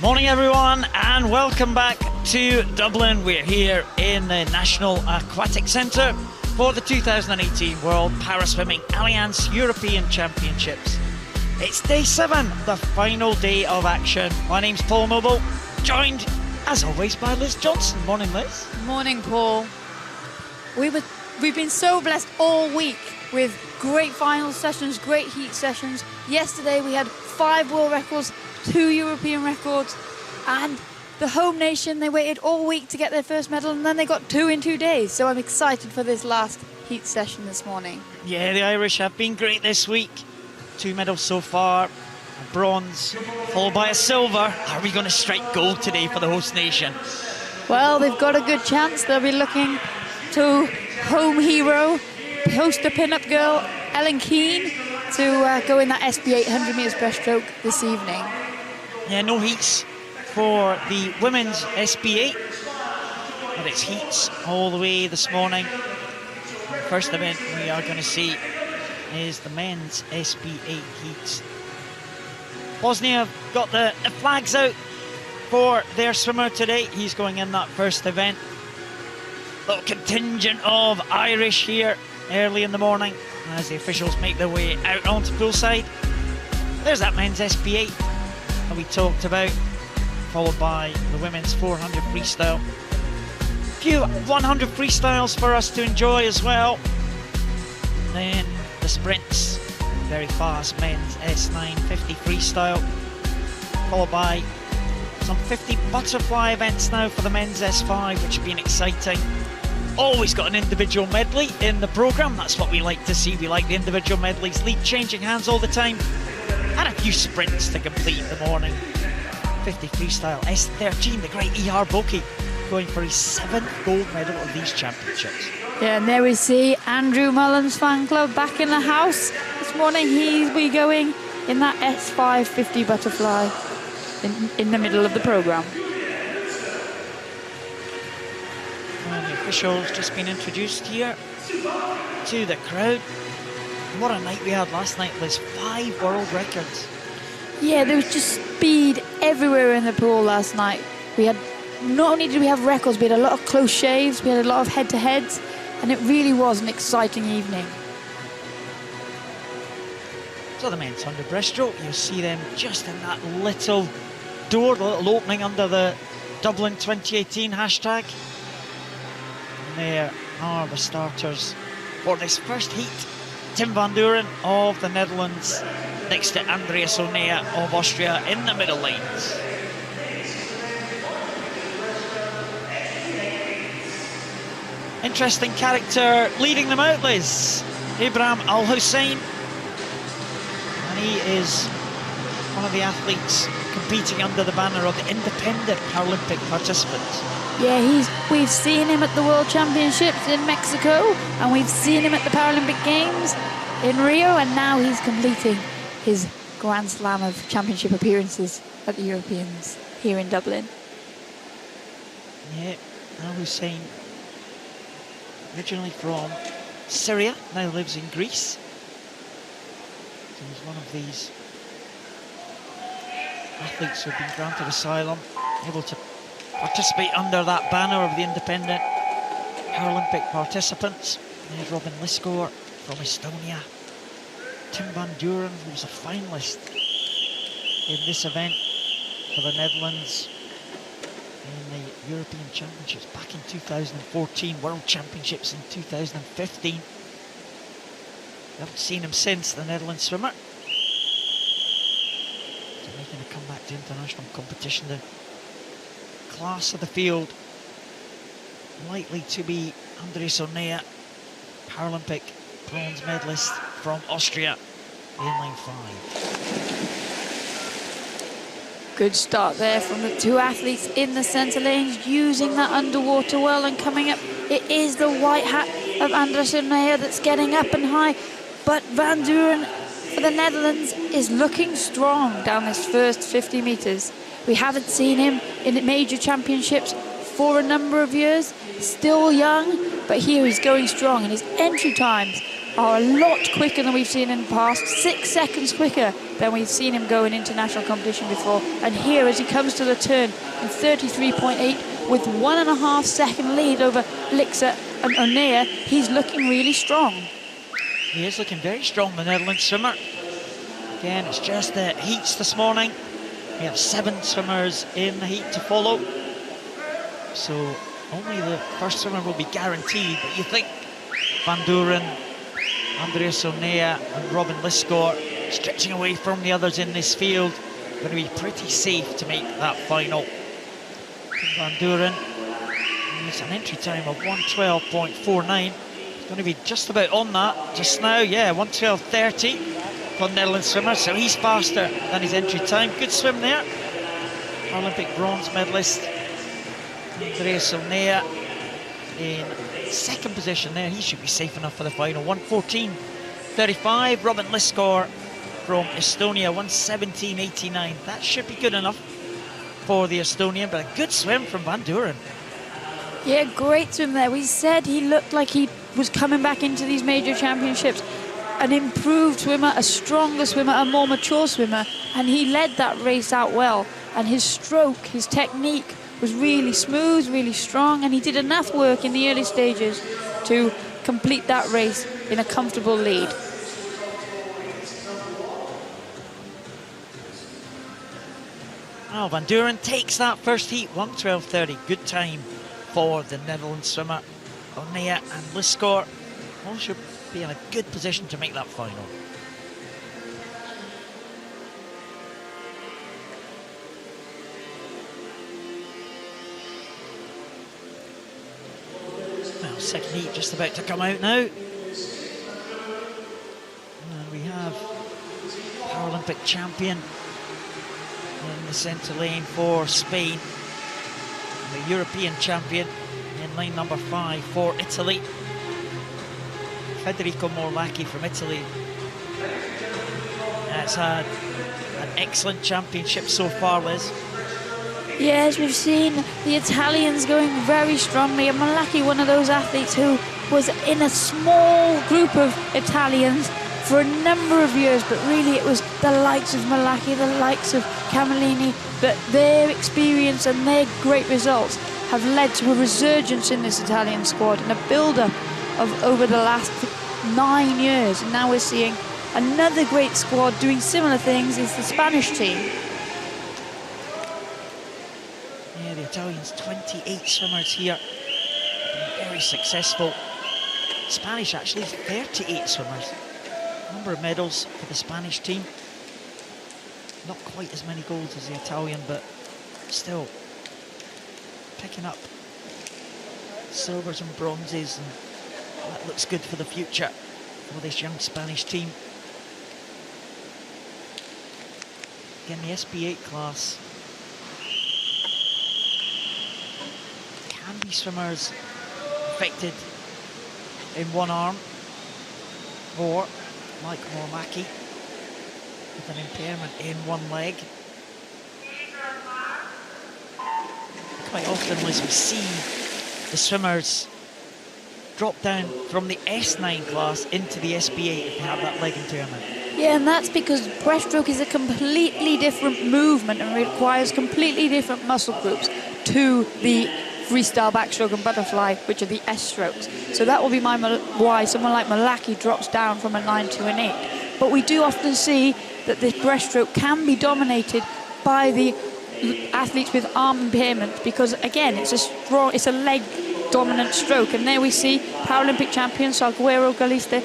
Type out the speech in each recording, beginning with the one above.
Morning everyone and welcome back to Dublin. We're here in the National Aquatic Centre for the 2018 World Paraswimming Allianz European Championships. It's day 7, the final day of action. My name's Paul Noble, joined as always by Liz Johnson. Morning Liz. Morning Paul. We've been so blessed all week with great final sessions, great heat sessions. Yesterday we had 5 world records, 2 European records, and the home nation, they waited all week to get their first medal, and then they got 2 in 2 days. So I'm excited for this last heat session this morning. Yeah, the Irish have been great this week. 2 medals so far, a bronze, followed by a silver. Are we going to strike gold today for the host nation? Well, they've got a good chance. They'll be looking to home hero, poster pin-up girl, Ellen Keane, to go in that SB 800 metres breaststroke this evening. Yeah, no heats for the women's SB8, but it's heats all the way this morning. The first event we are going to see is the men's SB8 heats. Bosnia have got the flags out for their swimmer today. He's going in that first event. Little contingent of Irish here early in the morning as the officials make their way out onto poolside. There's that men's SB8 that we talked about, followed by the women's 400 freestyle. A few 100 freestyles for us to enjoy as well. Then the sprints, very fast men's S9 50 freestyle, followed by some 50 butterfly events now for the men's S5, which have been exciting. Always got an individual medley in the programme. That's what we like to see. We like the individual medleys, lead changing hands all the time, and a few sprints to complete the morning. 50 freestyle S13, the great E.R. Boki, going for his 7th gold medal of these championships. Yeah, and there we see Andrew Mullen's fan club back in the house this morning. He'll be going in that S5 50 butterfly in the middle of the programme. And the officials just been introduced here to the crowd. What a night we had last night. There's 5 world records. Yeah, there was just speed everywhere in the pool last night. We had, not only did we have records, we had a lot of close shaves, we had a lot of head-to-heads, and it really was an exciting evening. So the men's 100 breaststroke, you'll see them just in that little door, the little opening under the Dublin 2018 hashtag. And there are the starters for this first heat. Tim van Duren of the Netherlands next to Andreas Onea of Austria in the middle lanes. Interesting character leading them out, Liz. Ibrahim Al Hussein. And he is one of the athletes competing under the banner of the independent Paralympic participants. Yeah, we've seen him at the World Championships in Mexico, and we've seen him at the Paralympic Games in Rio, and now he's completing his Grand Slam of championship appearances at the Europeans here in Dublin. Yeah, Al Hussein, originally from Syria, now lives in Greece. So he's one of these athletes who have been granted asylum, able to participate under that banner of the independent Paralympic participants. There's Robin Liskor from Estonia. Tim van Duren, who was a finalist in this event for the Netherlands in the European Championships back in 2014, World Championships in 2015. We haven't seen him since, the Netherlands swimmer. So making a comeback to international competition. The class of the field likely to be Andreas Onea, Paralympic bronze medalist from Austria, in line 5. Good start there from the 2 athletes in the centre lanes, using that underwater well, and coming up. It is the white hat of Andreas Onea that's getting up and high, but Van Duren for the Netherlands is looking strong down this first 50 metres. We haven't seen him in major championships for a number of years, still young, but here he's going strong, and his entry times are a lot quicker than we've seen in the past, 6 seconds quicker than we've seen him go in international competition before. And here, as he comes to the turn in 33.8 with 1.5 second lead over Lixa and Onea, he's looking really strong. He is looking very strong, the Netherlands swimmer. Again, it's just the heats this morning. We have 7 swimmers in the heat to follow. So only the first swimmer will be guaranteed, but you think Van Duren, Andreas Onea and Robin Liscor, stretching away from the others in this field, going to be pretty safe to make that final. Van Duren needs an entry time of 1:12.49. He's going to be just about on that just now, yeah, 1:12.30 for the Netherlands swimmer, so he's faster than his entry time. Good swim there. Paralympic bronze medalist Andreas Onea in second position there. He should be safe enough for the final. 1:14.35. Robin Liscor from Estonia, 1:17.89. That should be good enough for the Estonian, but a good swim from Van Duren. Yeah, great swim there. We said he looked like he was coming back into these major championships. An improved swimmer, a stronger swimmer, a more mature swimmer, and he led that race out well. And his stroke, his technique was really smooth, really strong, and he did enough work in the early stages to complete that race in a comfortable lead. Now Van Duren takes that first heat, 1:12.30. Good time for the Netherlands swimmer. Onea and Liscor all should be in a good position to make that final. Well, second heat just about to come out now. And we have Paralympic champion in the centre lane for Spain, the European champion in lane number 5 for Italy, Federico Morlacchi from Italy. That's had an excellent championship so far, Liz. Yes, we've seen the Italians going very strongly, and Morlacchi, one of those athletes who was in a small group of Italians for a number of years, but really it was the likes of Morlacchi, the likes of Camillini, that their experience and their great results have led to a resurgence in this Italian squad and a build-up of over the last 9 years. And now we're seeing another great squad doing similar things is the Spanish team. Yeah, the Italians, 28 swimmers here, been very successful. Spanish actually 38 swimmers. Number of medals for the Spanish team. Not quite as many golds as the Italian, but still picking up silvers and bronzes, and that looks good for the future for this young Spanish team. Again, the SB8 class can be swimmers affected in one arm, or like Morlacchi with an impairment in one leg. Quite often, as we see the swimmers drop down from the S9 class into the SB8 if they have that leg impairment. Yeah, and that's because breaststroke is a completely different movement and requires completely different muscle groups to the freestyle, backstroke and butterfly, which are the S strokes. So that will be why someone like Morlacchi drops down from a 9 to an 8. But we do often see that this breaststroke can be dominated by the athletes with arm impairment, because again, it's a leg dominant stroke. And there we see Paralympic champion Salguero Galiste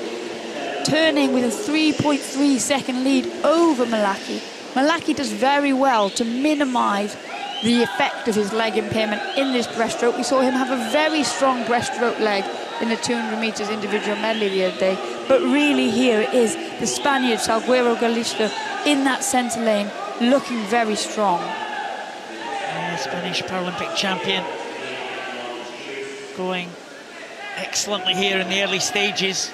turning with a 3.3 second lead over Morlacchi. Morlacchi does very well to minimise the effect of his leg impairment in this breaststroke. We saw him have a very strong breaststroke leg in the 200 metres individual medley the other day. But really here it is the Spaniard Salguero Galiste in that centre lane looking very strong. Spanish Paralympic champion going excellently here in the early stages.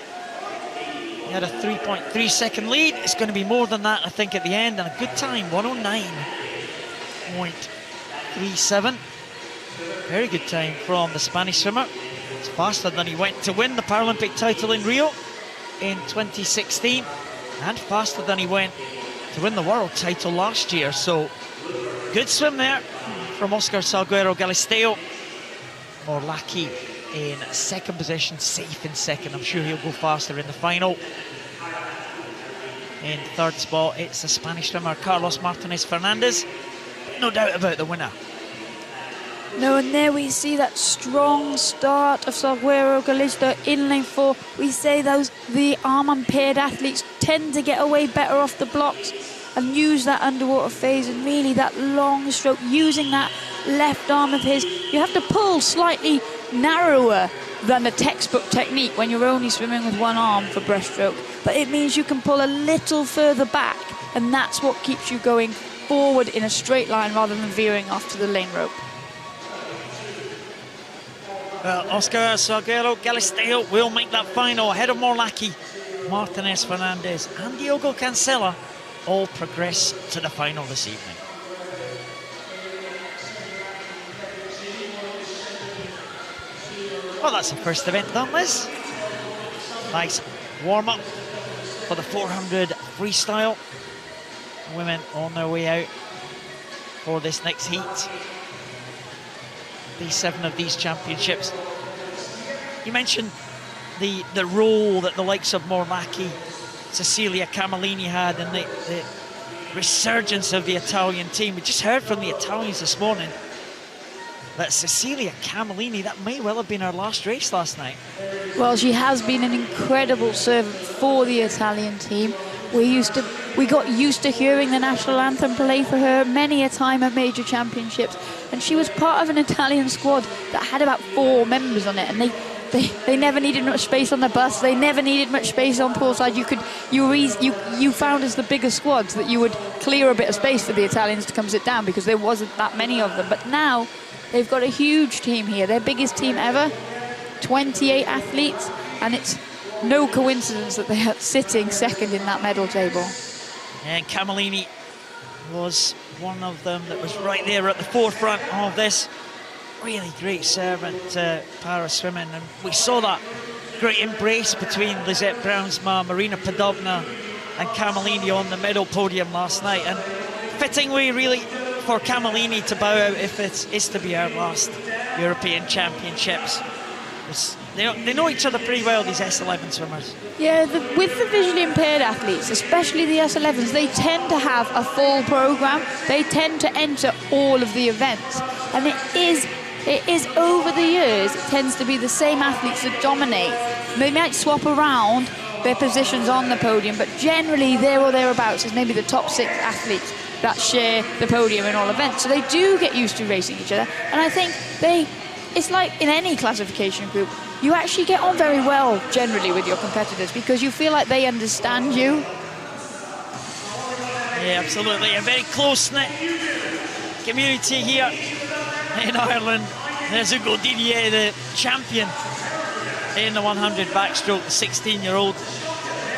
He had a 3.3 second lead. It's going to be more than that, I think, at the end, and a good time, 109.37. Very good time from the Spanish swimmer. It's faster than he went to win the Paralympic title in Rio. in 2016 and faster than he went to win the world title last year. So good swim there from Oscar Salguero Galisteo. Morlacchi in second position, safe in second. I'm sure he'll go faster in the final. In third spot, it's the Spanish swimmer Carlos Martinez Fernandez. No doubt about the winner. No, and there we see that strong start of Salguero Galisteo in lane 4. We say the arm-impaired athletes tend to get away better off the blocks and use that underwater phase, and really that long stroke, using that left arm of his. You have to pull slightly narrower than the textbook technique when you're only swimming with one arm for breaststroke, but it means you can pull a little further back, and that's what keeps you going forward in a straight line rather than veering off to the lane rope. Well, Oscar Salguero Galisteo will make that final ahead of Morlacchi, Martinez Fernandez and Diogo Cancela all progress to the final this evening. Well, that's the first event done, Liz. Nice warm-up for the 400 freestyle. Women on their way out for this next heat. Day 7 of these championships. You mentioned the role that the likes of Morlacchi, Cecilia Camellini had, and the resurgence of the Italian team. We just heard from the Italians this morning that Cecilia Camellini, that may well have been her last race last night. Well, she has been an incredible servant for the Italian team. We got used to hearing the national anthem play for her many a time at major championships, and she was part of an Italian squad that had about 4 members on it, and they never needed much space on the bus. They never needed much space on poolside. You found as the bigger squads that you would clear a bit of space for the Italians to come sit down because there wasn't that many of them. But now they've got a huge team here, their biggest team ever, 28 athletes, and it's no coincidence that they are sitting second in that medal table. And Camellini was one of them that was right there at the forefront of this. Really great servant to para swimming, and we saw that great embrace between Lisette Brownsma, Marina Podobna and Camellini on the medal podium last night, and fittingly really for Camellini to bow out if it is to be our last European Championships. They know each other pretty well, these S11 swimmers. Yeah, with the visually impaired athletes, especially the S11s, they tend to have a full program. They tend to enter all of the events, and it is over the years, it tends to be the same athletes that dominate. They might swap around their positions on the podium, but generally there or thereabouts is maybe the top 6 athletes that share the podium in all events. So they do get used to racing each other, and I think it's like in any classification group, you actually get on very well generally with your competitors because you feel like they understand you. Yeah, absolutely. A very close-knit community here in Ireland. There's Hugo Didier, the champion in the 100 backstroke, the 16-year-old.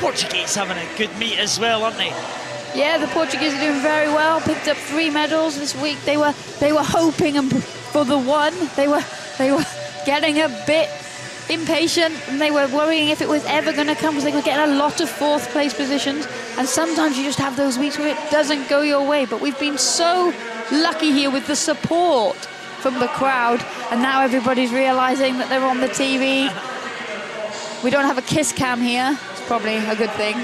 Portuguese having a good meet as well, aren't they? Yeah, the Portuguese are doing very well. Picked up 3 medals this week. They were hoping for the one. They were getting a bit impatient, and they were worrying if it was ever going to come because they were getting a lot of 4th place positions, and sometimes you just have those weeks where it doesn't go your way. But we've been so lucky here with the support from the crowd, and now everybody's realizing that they're on the TV. We don't have a kiss cam here. It's probably a good thing.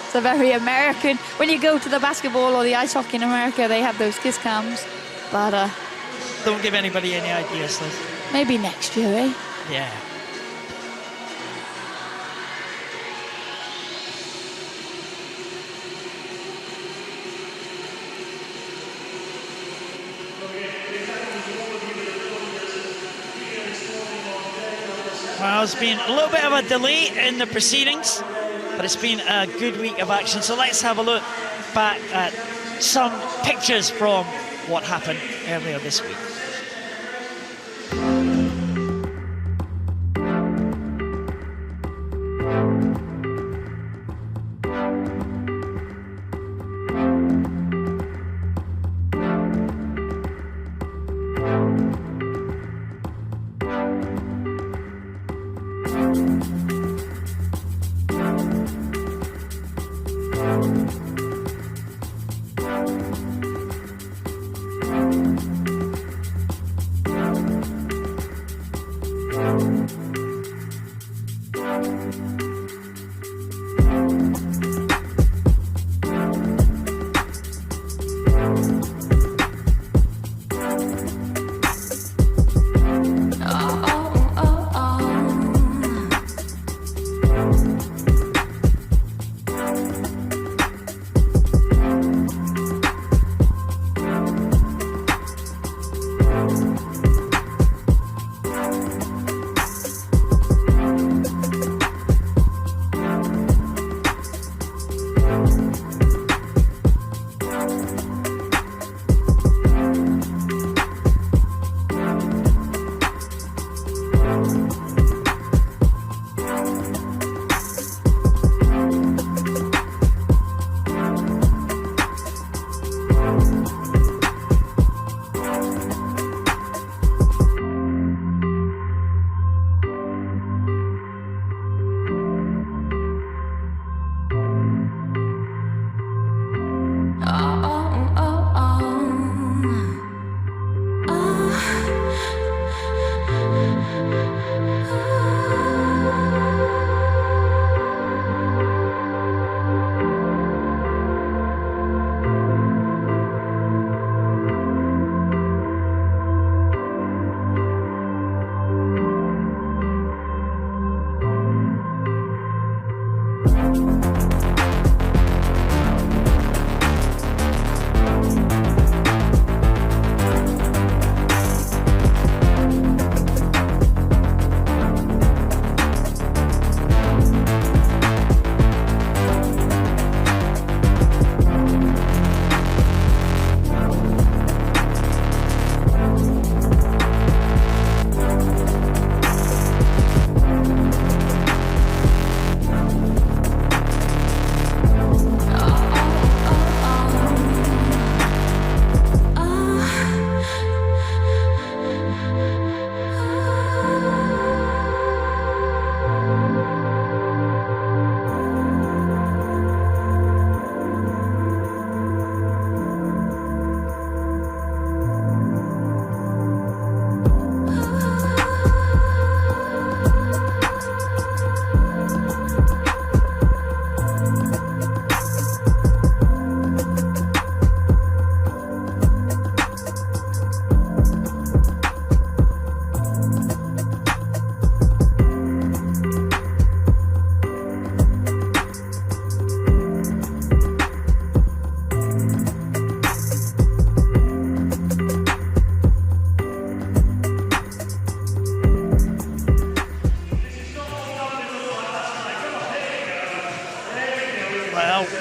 It's a very American. When you go to the basketball or the ice hockey in America, they have those kiss cams. But don't give anybody any ideas, Liz. Maybe next year, eh? Yeah. Well, there's been a little bit of a delay in the proceedings, but it's been a good week of action. So let's have a look back at some pictures from what happened earlier this week.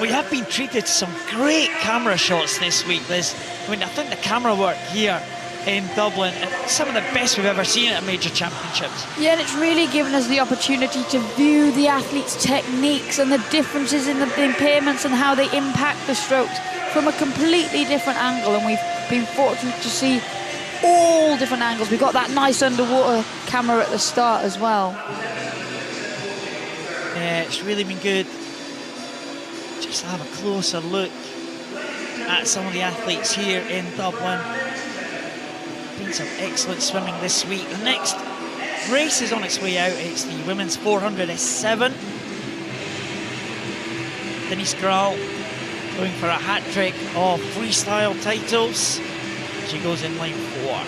We have been treated to some great camera shots this week, Liz. I mean, I think the camera work here in Dublin, some of the best we've ever seen at a major championships. Yeah, and it's really given us the opportunity to view the athletes' techniques and the differences in the impairments and how they impact the strokes from a completely different angle, and we've been fortunate to see all different angles. We've got that nice underwater camera at the start as well. Yeah, it's really been good. Just have a closer look at some of the athletes here in Dublin. Been some excellent swimming this week. The next race is on its way out. It's the women's 400 S7. Denise Graal going for a hat-trick of freestyle titles. She goes in line 4.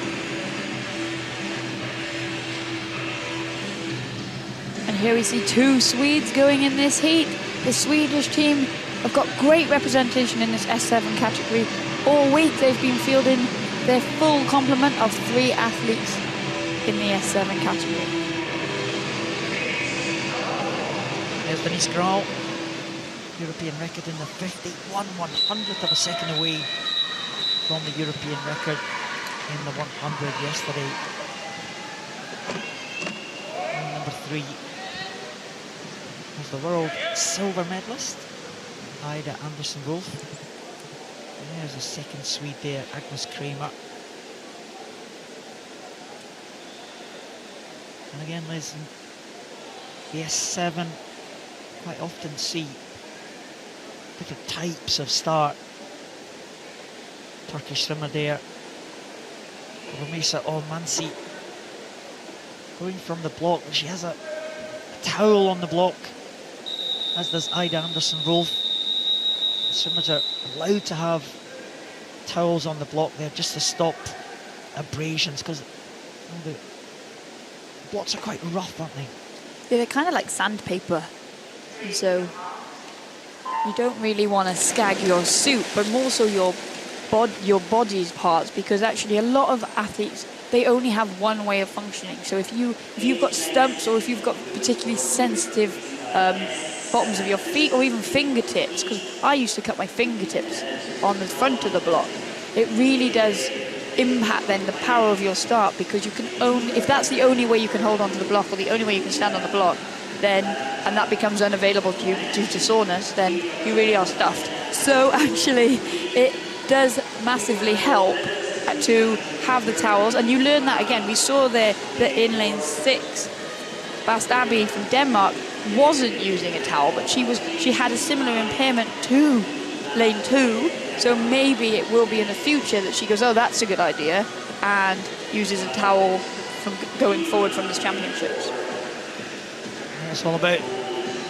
And here we see two Swedes going in this heat. The Swedish team have got great representation in this S7 category. All week they've been fielding their full complement of 3 athletes in the S7 category. There's Denise Graal, European record in the 51/100th of a second away from the European record in the 100 yesterday. And number 3 was the world silver medalist, Ida Anderson-Wolf. There's the second Swede there, Agnes Kramer. And again, Liz, the S7 quite often see different types of start. Turkish swimmer there. Rumeysa Olmansi going from the block. She has a towel on the block, as does Ida Anderson-Rolf. The swimmers are allowed to have towels on the block there just to stop abrasions, because the blocks are quite rough, aren't they? Yeah, they're kind of like sandpaper, and so you don't really want to scag your suit, but more so your body's parts, because actually a lot of athletes, they only have one way of functioning. So if you've got stumps, or if you've got particularly sensitive bottoms of your feet, or even fingertips, because I used to cut my fingertips on the front of the block, it really does impact then the power of your start, because you can only, if that's the only way you can hold on to the block, or the only way you can stand on the block, then, and that becomes unavailable to you due to soreness, then you really are stuffed. So actually it does massively help to have the towels, and you learn that again. We saw there that in lane 6, Bast Abby from Denmark wasn't using a towel, but she had a similar impairment to lane 2, so maybe it will be in the future that she goes, oh, that's a good idea, and uses a towel from going forward from these championships. It's all about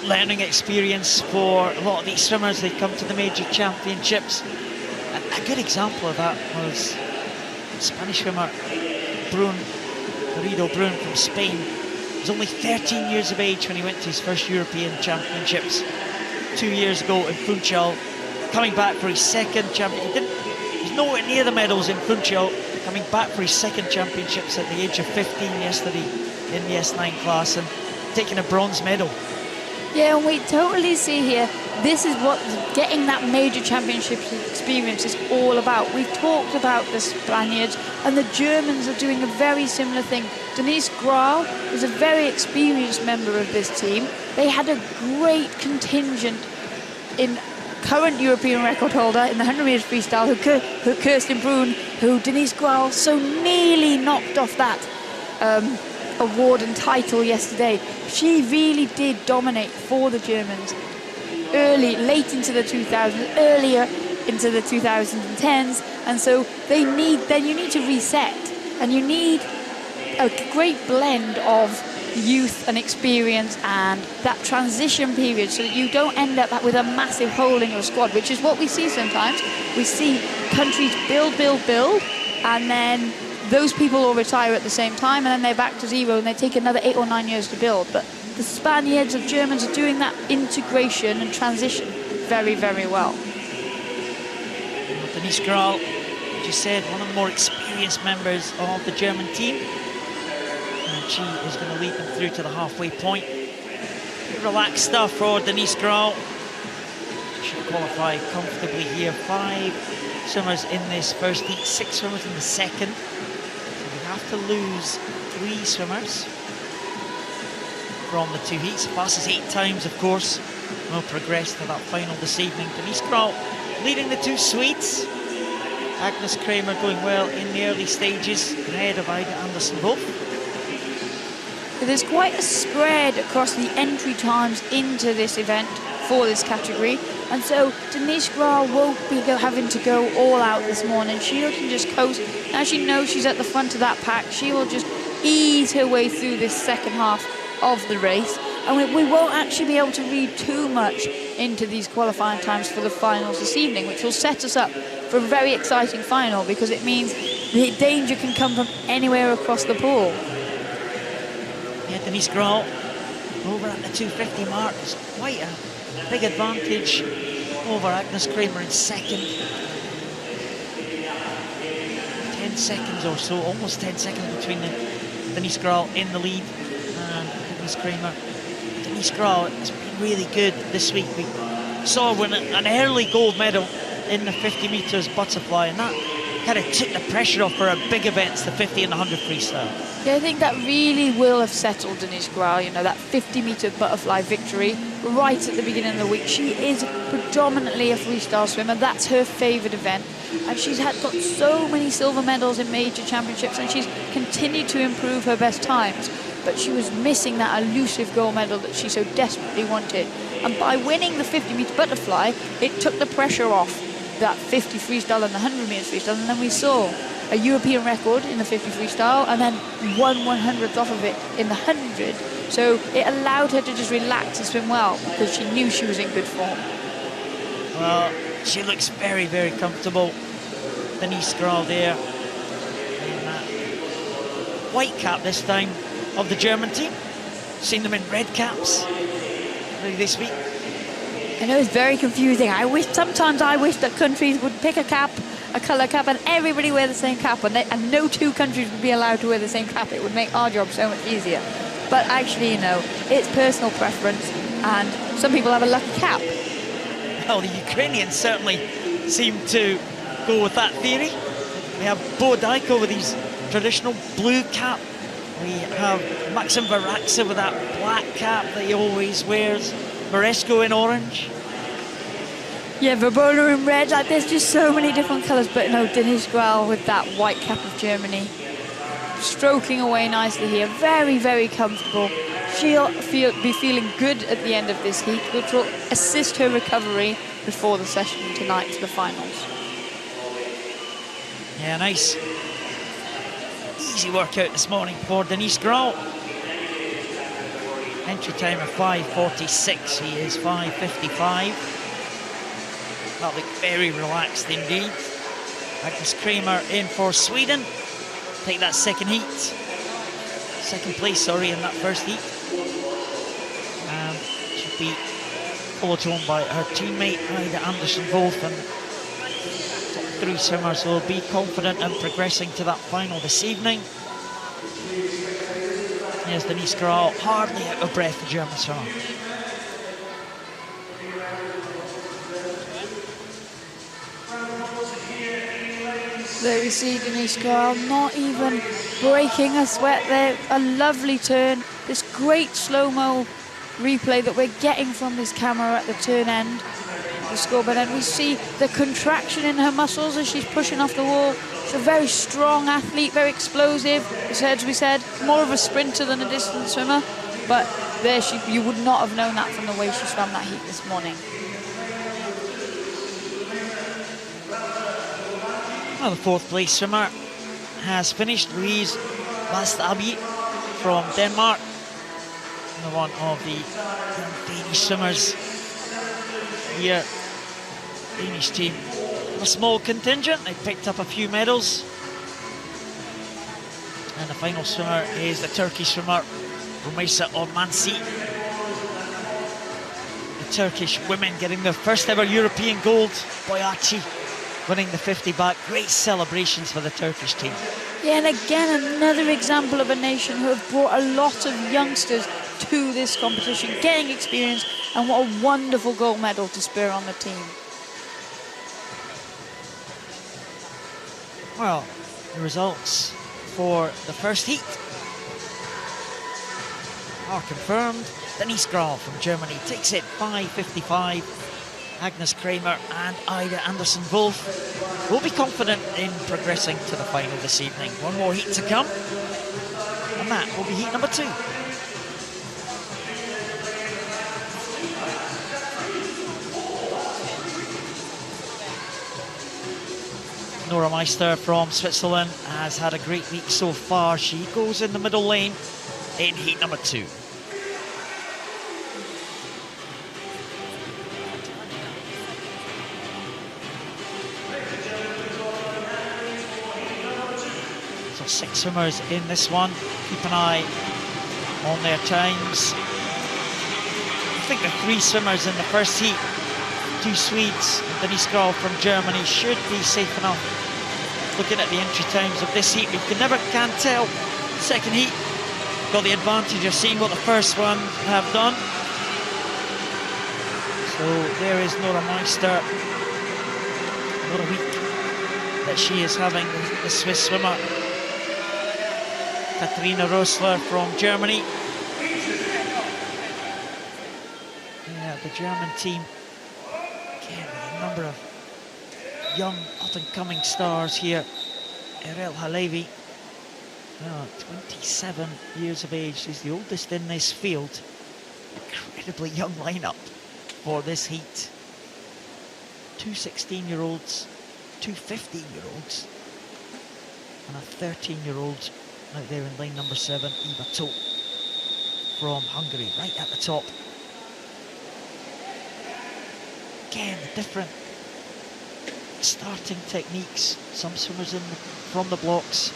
learning experience for a lot of these swimmers. They come to the major championships. A good example of that was Spanish swimmer Garrido Brun from Spain. He was only 13 years of age when he went to his first European Championships 2 years ago in Funchal. Coming back for his second champion. He was nowhere near the medals in Funchal. Coming back for his second championships at the age of 15 yesterday in the S9 class, and taking a bronze medal. Yeah, and we totally see here, this is what getting that major championship experience is all about. We've talked about the Spaniards, and the Germans are doing a very similar thing. Denise Graal is a very experienced member of this team. They had a great contingent in current European record holder in the 100 meters freestyle, who Kirsten Brun, who Denise Graal so nearly knocked off that award and title yesterday. She really did dominate for the Germans late into the 2000s, earlier into the 2010s, and so you need to reset, and you need a great blend of youth and experience and that transition period, so that you don't end up with a massive hole in your squad, which is what we see sometimes. We see countries build, and then those people all retire at the same time, and then they're back to zero, and they take another 8 or 9 years to build. But the Spaniards and Germans are doing that integration and transition very, very well. Denise Graal, as you said, one of the more experienced members of the German team, and she is going to lead them through to the halfway point. Relaxed stuff for Denise Graal. She should qualify comfortably here. 5 swimmers in this first heat, 6 swimmers in the second. Have to lose 3 swimmers from the 2 heats. Fastest 8 times, of course, will progress to that final this evening. Denise Graal leading the 2 Swedes. Agnes Kramer going well in the early stages, ahead of Ida Anderson-Rolf. There's quite a spread across the entry times into this event for this category, and so Denise Graal won't be having to go all out this morning. She can just coast. Now she knows she's at the front of that pack. She will just ease her way through this second half of the race, and we won't actually be able to read too much into these qualifying times for the finals this evening, which will set us up for a very exciting final, because it means the danger can come from anywhere across the pool. Yeah, Denise Graal over at the 250 mark. It's quite a big advantage over Agnes Kramer in second. 10 seconds or so, almost 10 seconds between Denise Graal in the lead and Agnes Kramer. Denise Graal has been really good this week. We saw her win an early gold medal in the 50 metres butterfly, and that kind of took the pressure off for her big events, the 50 and the 100 freestyle. Yeah, I think that really will have settled Denise Graal, you know, that 50-metre butterfly victory right at the beginning of the week. She is predominantly a freestyle swimmer. That's her favourite event. And she's got so many silver medals in major championships, and she's continued to improve her best times. But she was missing that elusive gold medal that she so desperately wanted And by winning the 50-meter butterfly, it took the pressure off that 50 freestyle and the 100-meter freestyle. And then we saw a European record in the 50 freestyle and then 1/100th off of it in the 100. So it allowed her to just relax and swim well because she knew she was in good form. Well, she looks very, very comfortable. Denise Grahl there. In that white cap this time of the German team. Seen them in red caps this week. I know it's very confusing. Sometimes I wish that countries would pick a cap, a colour cap, and everybody wear the same cap, and no two countries would be allowed to wear the same cap. It would make our job so much easier. But actually, you know, it's personal preference, and some people have a lucky cap. Well, the Ukrainians certainly seem to go with that theory. We have Bodaiko with his traditional blue cap. We have Maxim Varaksa with that black cap that he always wears. Maresco in orange. Yeah, Verbola in red. Like, there's just so many different colours. But no, Denise Grahl with that white cap of Germany. Stroking away nicely here. Very, very comfortable. She'll be feeling good at the end of this heat, which will assist her recovery before the session tonight for the finals. Yeah, nice. Easy workout this morning for Denise Grahl. Entry time of 5:46. He is 5:55. That looked very relaxed indeed. Agnes Kramer in for Sweden. Take that second place, in that first heat. And she'll be followed on by her teammate Ida Anderson-Wolf, and top three swimmers will be confident in progressing to that final this evening. Here's Denise Grahl, hardly out of breath, the German swimmer. There we see Denise Grahl not even breaking a sweat there. A lovely turn. This great slow-mo replay that we're getting from this camera at the turn end, the scoreboard end. We see the contraction in her muscles as she's pushing off the wall. She's a very strong athlete, very explosive. As we said, more of a sprinter than a distance swimmer. But there, you would not have known that from the way she swam that heat this morning. Well, the fourth place swimmer has finished. Louise Vastabi from Denmark. Another one of the young Danish swimmers here. Danish team, a small contingent. They picked up a few medals. And the final swimmer is the Turkish swimmer, Rumeysa Ormansi. The Turkish women getting their first ever European gold. Boyachi winning the 50 back. Great celebrations for the Turkish team. Yeah, and again, another example of a nation who have brought a lot of youngsters to this competition, getting experience, and what a wonderful gold medal to spur on the team. Well, the results for the first heat are confirmed. Denise Grahl from Germany takes it 5:55. Agnes Kramer and Ida Anderson-Wolf will be confident in progressing to the final this evening. One more heat to come, and that will be heat number 2. Nora Meister from Switzerland has had a great week so far. She goes in the middle lane in heat number 2. So 6 swimmers in this one. Keep an eye on their times. I think the 3 swimmers in the first heat, 2 Swedes and Denise Grahl from Germany, should be safe enough. Looking at the entry times of this heat, we can tell. Second heat, got the advantage of seeing what the first one have done. So there is Nora Meister. What a week that she is having, the Swiss swimmer. Katharina Rösler from Germany. Yeah, the German team, again, with a number of young, up-and-coming stars here. Erel Halevi, 27 years of age. She's the oldest in this field. Incredibly young lineup. for this heat. 2 16-year-olds, 2 15-year-olds, and a 13-year-old out there in lane number 7, Eva Toth from Hungary, right at the top. Again, the different starting techniques. Some swimmers in from the blocks,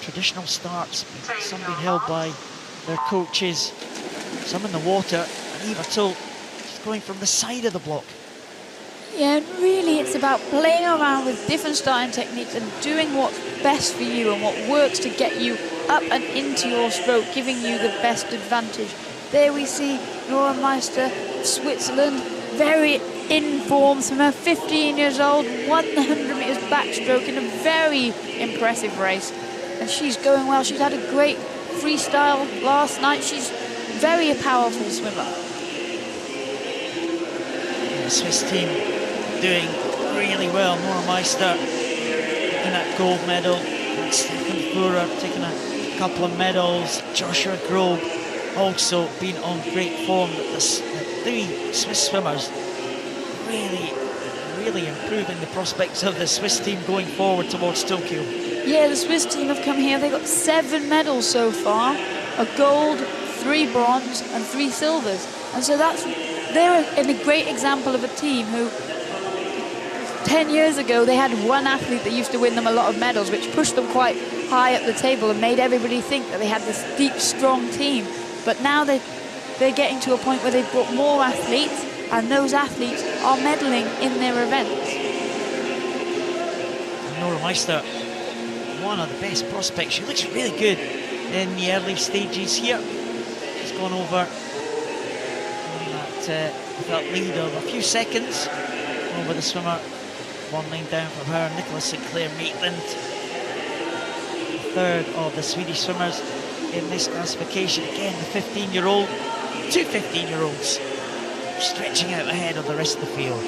traditional starts, some being held by their coaches, some in the water, and Eva Toth just going from the side of the block. Yeah, and really it's about playing around with different starting techniques and doing what's best for you and what works to get you up and into your stroke, giving you the best advantage. There we see Nora Meister, Switzerland, very in form swimmer, 15 years old, 100 metres backstroke in a very impressive race. And she's going well. She's had a great freestyle last night. She's very a powerful swimmer. The Swiss team doing really well. Nora Meister taking that gold medal. Stefan Fuhrer taking a couple of medals. Joshua Grobe also been on great form. The 3 Swiss swimmers really improving the prospects of the Swiss team going forward towards Tokyo. Yeah, the Swiss team have come here. They've got 7 medals so far, a gold, 3 bronze and 3 silvers. And so they're a great example of a team who 10 years ago they had one athlete that used to win them a lot of medals, which pushed them quite high up the table and made everybody think that they had this deep, strong team. But now they're getting to a point where they've brought more athletes, and those athletes are medaling in their events. Nora Meister, one of the best prospects. She looks really good in the early stages here. She's gone over that lead of a few seconds over the swimmer. 1 lane down from her, Nicola Sinclair Maitland. Third of the Swedish swimmers in this classification. Again, the 15-year-old, 2 15-year-olds stretching out ahead of the rest of the field.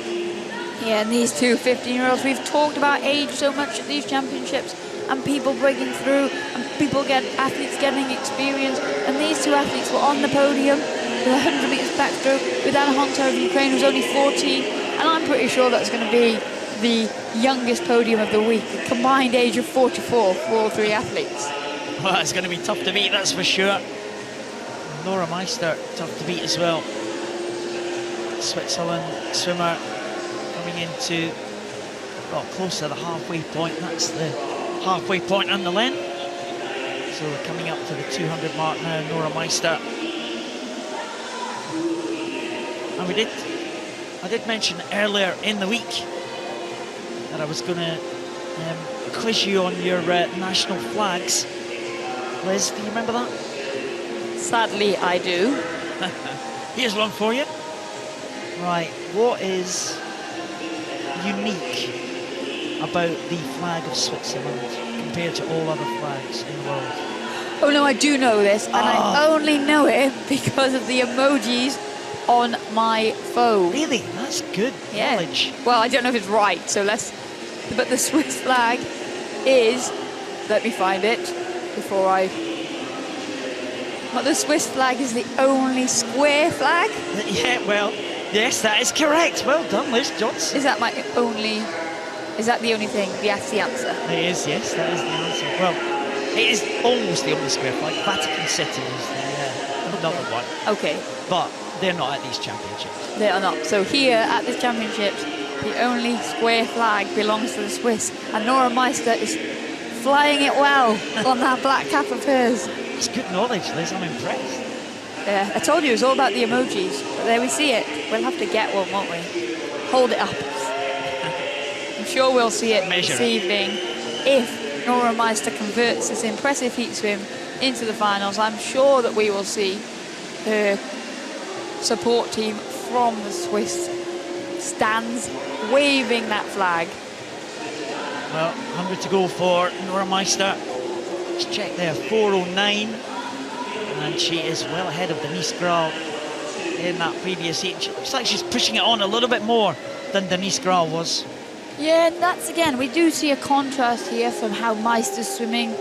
Yeah, and these 2 15-year-olds, we've talked about age so much at these championships and people breaking through and athletes getting experience, and these 2 athletes were on the podium with 100 metres backstroke with Anna Hontar of Ukraine, who's only 14, and I'm pretty sure that's going to be the youngest podium of the week, a combined age of 44 for all 3 athletes. Well, it's going to be tough to beat, that's for sure. Nora Meister, tough to beat as well. Switzerland swimmer coming into, well, close to the halfway point. That's the halfway point on the length. So we're coming up to the 200 mark now, Nora Meister. And I did mention earlier in the week that I was going to quiz you on your national flags. Liz, do you remember that? Sadly, I do. Here's one for you. Right, what is unique about the flag of Switzerland compared to all other flags in the world? Oh no, I do know this, and I only know it because of the emojis on my phone. Really? That's good knowledge. Well, I don't know if it's right, so but the Swiss flag is, let me find it before but the Swiss flag is the only square flag? Yeah, well, yes, that is correct. Well done, Liz Johnson. Is that the only thing? That's the answer. It is, yes, that is the answer. Well, it is almost the only square flag. Vatican City is another one. Okay. But they're not at these championships. They are not. So here at the championships, the only square flag belongs to the Swiss, and Nora Meister is flying it well on that black cap of hers. It's good knowledge, Liz. I'm impressed. Yeah, I told you it was all about the emojis. But there we see it. We'll have to get one, won't we? Hold it up. I'm sure we'll see it this evening. If Nora Meister converts this impressive heat swim into the finals, I'm sure that we will see her support team from the Swiss stands waving that flag. Well, 100 to go for Nora Meister. Let's check there, 4:09, and she is well ahead of Denise Graal in that previous heat. She looks like she's pushing it on a little bit more than Denise Graal was. Yeah, and that's again, we do see a contrast here from how Meister's swimming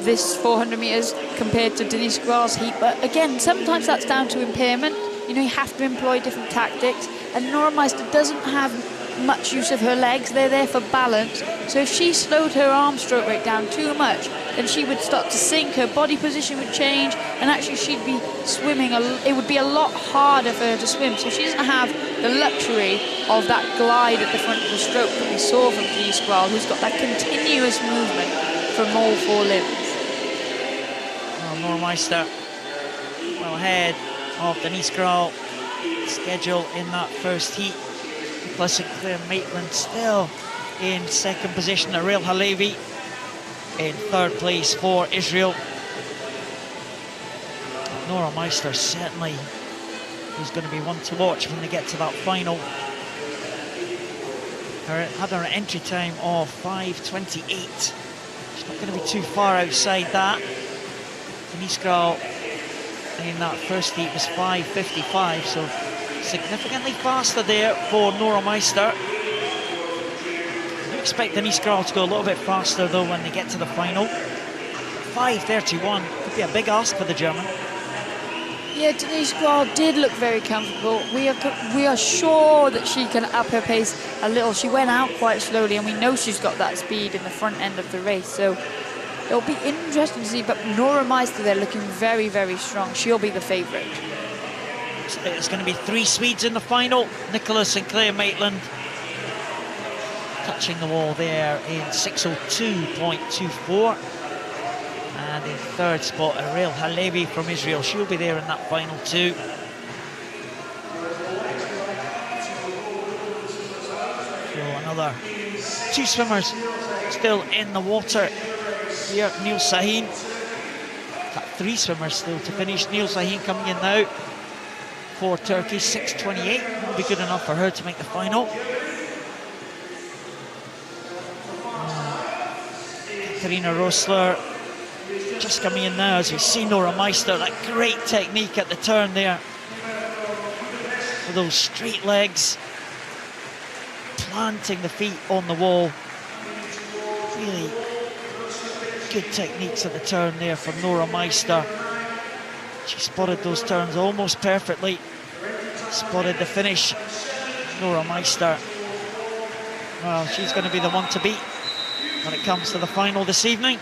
this 400 metres compared to Denise Graal's heat, but again, sometimes that's down to impairment. you have to employ different tactics. And Nora Meister doesn't have much use of her legs. They're there for balance. So if she slowed her arm stroke rate down too much, then she would start to sink, her body position would change, and actually she'd be swimming, it would be a lot harder for her to swim. So she doesn't have the luxury of that glide at the front of the stroke that we saw from Denise Gral, who's got that continuous movement from all 4 limbs. Well, Nora Meister well ahead of Denise Gral schedule in that first heat. Nicholas and Claire Maitland still in second position. Ariel Halevi in third place for Israel. Nora Meister certainly is going to be one to watch when they get to that final. Had her entry time of 5:28. She's not going to be too far outside that. Denise Gral in that first heat was 5:55, so significantly faster there for Nora Meister. I expect Denise Gral to go a little bit faster though when they get to the final. 5:31 could be a big ask for the German. Yeah, Denise Gral did look very comfortable. We are sure that she can up her pace a little. She went out quite slowly, and we know she's got that speed in the front end of the race. So it'll be interesting to see. But Nora Meister, they're looking very, very strong. She'll be the favourite. It's going to be 3 Swedes in the final. Nicholas and Claire Maitland touching the wall there in 6:02.24. And in third spot, Ariel Halevi from Israel. She'll be there in that final too. So another 2 swimmers still in the water here. Neil Sahin. 3 swimmers still to finish. Neil Sahin coming in now for Turkey. 6:28 will be good enough for her to make the final. Katarina Rosler just coming in now as we see Nora Meister. That great technique at the turn there with those straight legs, planting the feet on the wall. Really good techniques at the turn there from Nora Meister. She spotted those turns almost perfectly. Spotted the finish. Nora Meister, well, she's going to be the one to beat when it comes to the final this evening.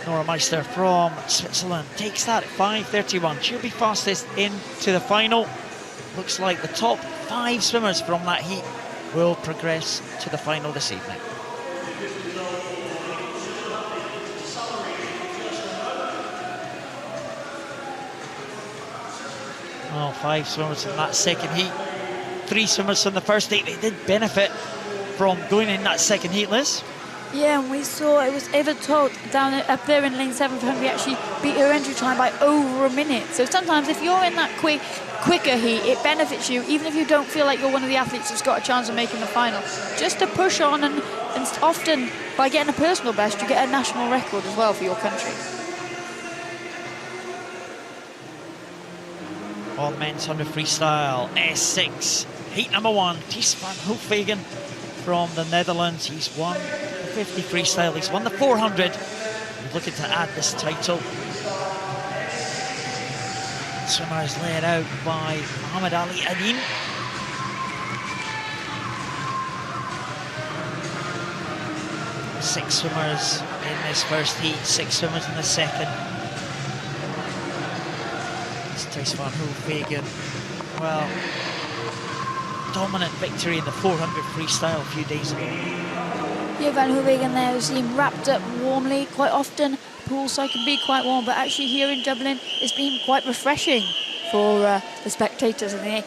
Nora Meister from Switzerland takes that at 5:31. She'll be fastest into the final. Looks like the top 5 swimmers from that heat will progress to the final this evening. Well, 5 swimmers in that second heat. 3 swimmers from the first heat. They did benefit from going in that second heat, Liz. Yeah, and we saw it was Eva Todt up there in lane 7 for Hungary actually beat her entry time by over a minute. So sometimes if you're in that quicker heat, it benefits you, even if you don't feel like you're one of the athletes that's got a chance of making the final. Just to push on, and often by getting a personal best, you get a national record as well for your country. On men's 100 freestyle, S6, heat number 1, Ties van Hoefwegen from the Netherlands. He's won the 50 freestyle, he's won the 400. He's looking to add this title. Swimmer is led out by Muhammad Ali Adin. Six swimmers in this first heat, 6 swimmers in the second. Ties van Hoefwegen, well, dominant victory in the 400 freestyle a few days ago. Yeah, Van Hoefwegen there was seen wrapped up warmly. Quite often, poolside can be quite warm, but actually here in Dublin, it's been quite refreshing for the spectators and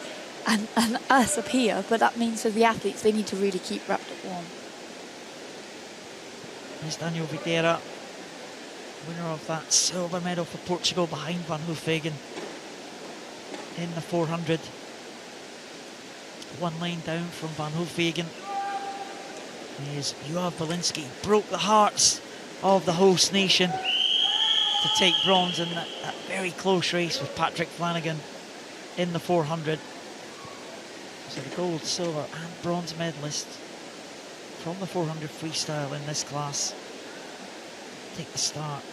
us up here. But that means for the athletes, they need to really keep wrapped up warm. There's Daniel Videira, winner of that silver medal for Portugal behind Van Hoefwegen in the 400. 1 lane down from Van Hoefwegen is Joab Walinski. Broke the hearts of the host nation to take bronze in that very close race with Patrick Flanagan in the 400. So the gold, silver and bronze medalist from the 400 freestyle in this class. take the start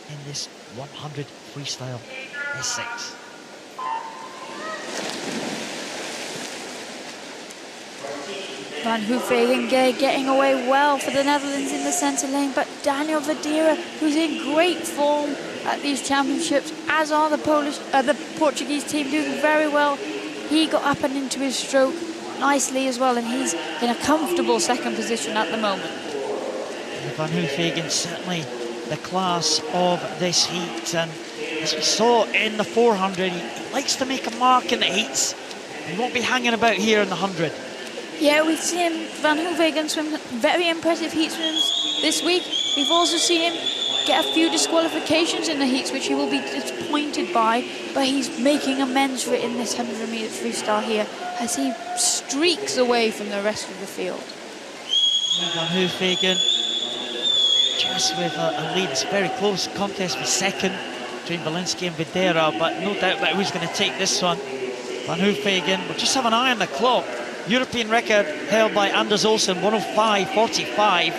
in this 100 freestyle S6. Van Hoefwegen getting away well for the Netherlands in the centre lane, but Daniel Videra, who's in great form at these championships, as are the Portuguese team, doing very well. He got up and into his stroke nicely as well, and he's in a comfortable second position at the moment. Van Hoefwegen certainly the class of this heat, and as we saw in the 400, he likes to make a mark in the heats. He won't be hanging about here in the 100. Yeah, we've seen Van Hoefwegen swim very impressive heat swims this week. We've also seen him get a few disqualifications in the heats, which he will be disappointed by, but he's making amends for it in this 100 metre freestyle here, as he streaks away from the rest of the field. Van Hoefwegen just with a lead. It's a very close contest for second between Balinski and Videra, but no doubt about who's going to take this one. Van Hoefwegen will just have an eye on the clock. European record held by Anders Olsen, 105.45,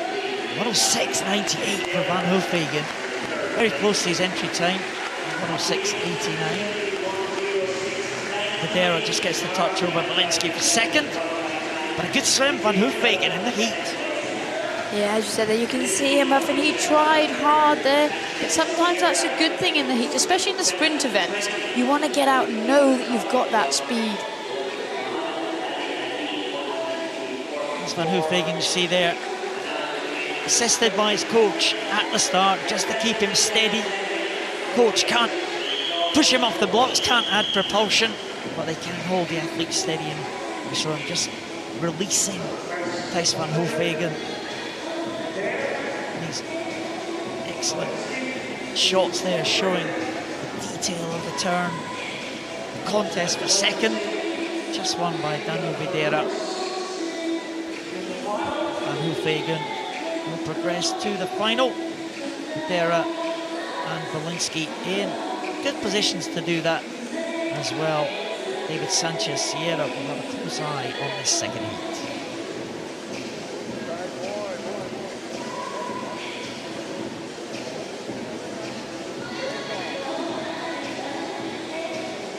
106.98 for Van Hoefwegen. Very close to his entry time, 106.89. Videra just gets the touch over Balinski for second, but a good swim, Van Hoefwegen in the heat. Yeah, as you said there, you can see him up, and he tried hard there, but sometimes that's a good thing in the heat, especially in the sprint events. You want to get out and know that you've got that speed. Van Hoefwegen, you see there, assisted by his coach at the start, just to keep him steady. Coach can't push him off the blocks, can't add propulsion, but they can hold the athlete steady, and so I'm just releasing Thijs Van Hoefwegen. And these excellent shots there showing the detail of the turn. The contest for second, just won by Daniel Videra. Hoefwegen will progress to the final. Videra and Balinski in good positions to do that as well. David Sanchez Sierra will have a close eye on this second heat.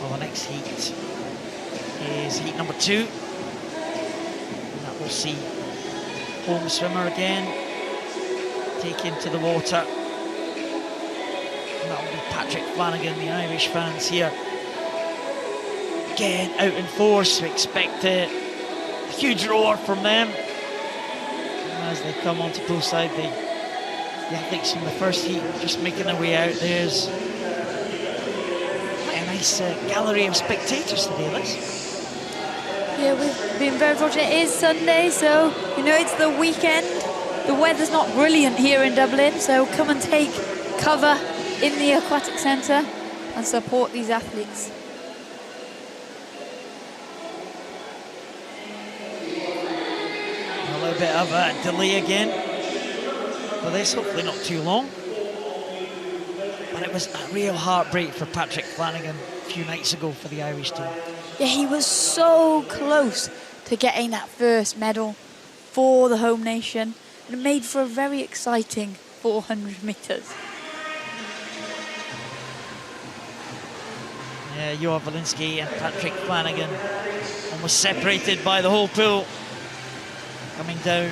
Well, the next heat is heat number 2, and that will see home swimmer again taken to the water, and that will be Patrick Flanagan. The Irish fans here again out in force. We expect a huge roar from them as they come onto poolside. The athletes from the first heat just making their way out. There's quite a nice gallery of spectators today, Liz. Yeah, we've been very fortunate. It is Sunday, so you know it's the weekend. The weather's not brilliant here in Dublin, so come and take cover in the aquatic centre and support these athletes. A little bit of a delay again for this, hopefully not too long. But it was a real heartbreak for Patrick Flanagan a few nights ago for the Irish team. Yeah, he was so close to getting that first medal for the home nation. It made for a very exciting 400 metres. Yeah, Johan Balinski and Patrick Flanagan almost separated by the whole pool. Coming down.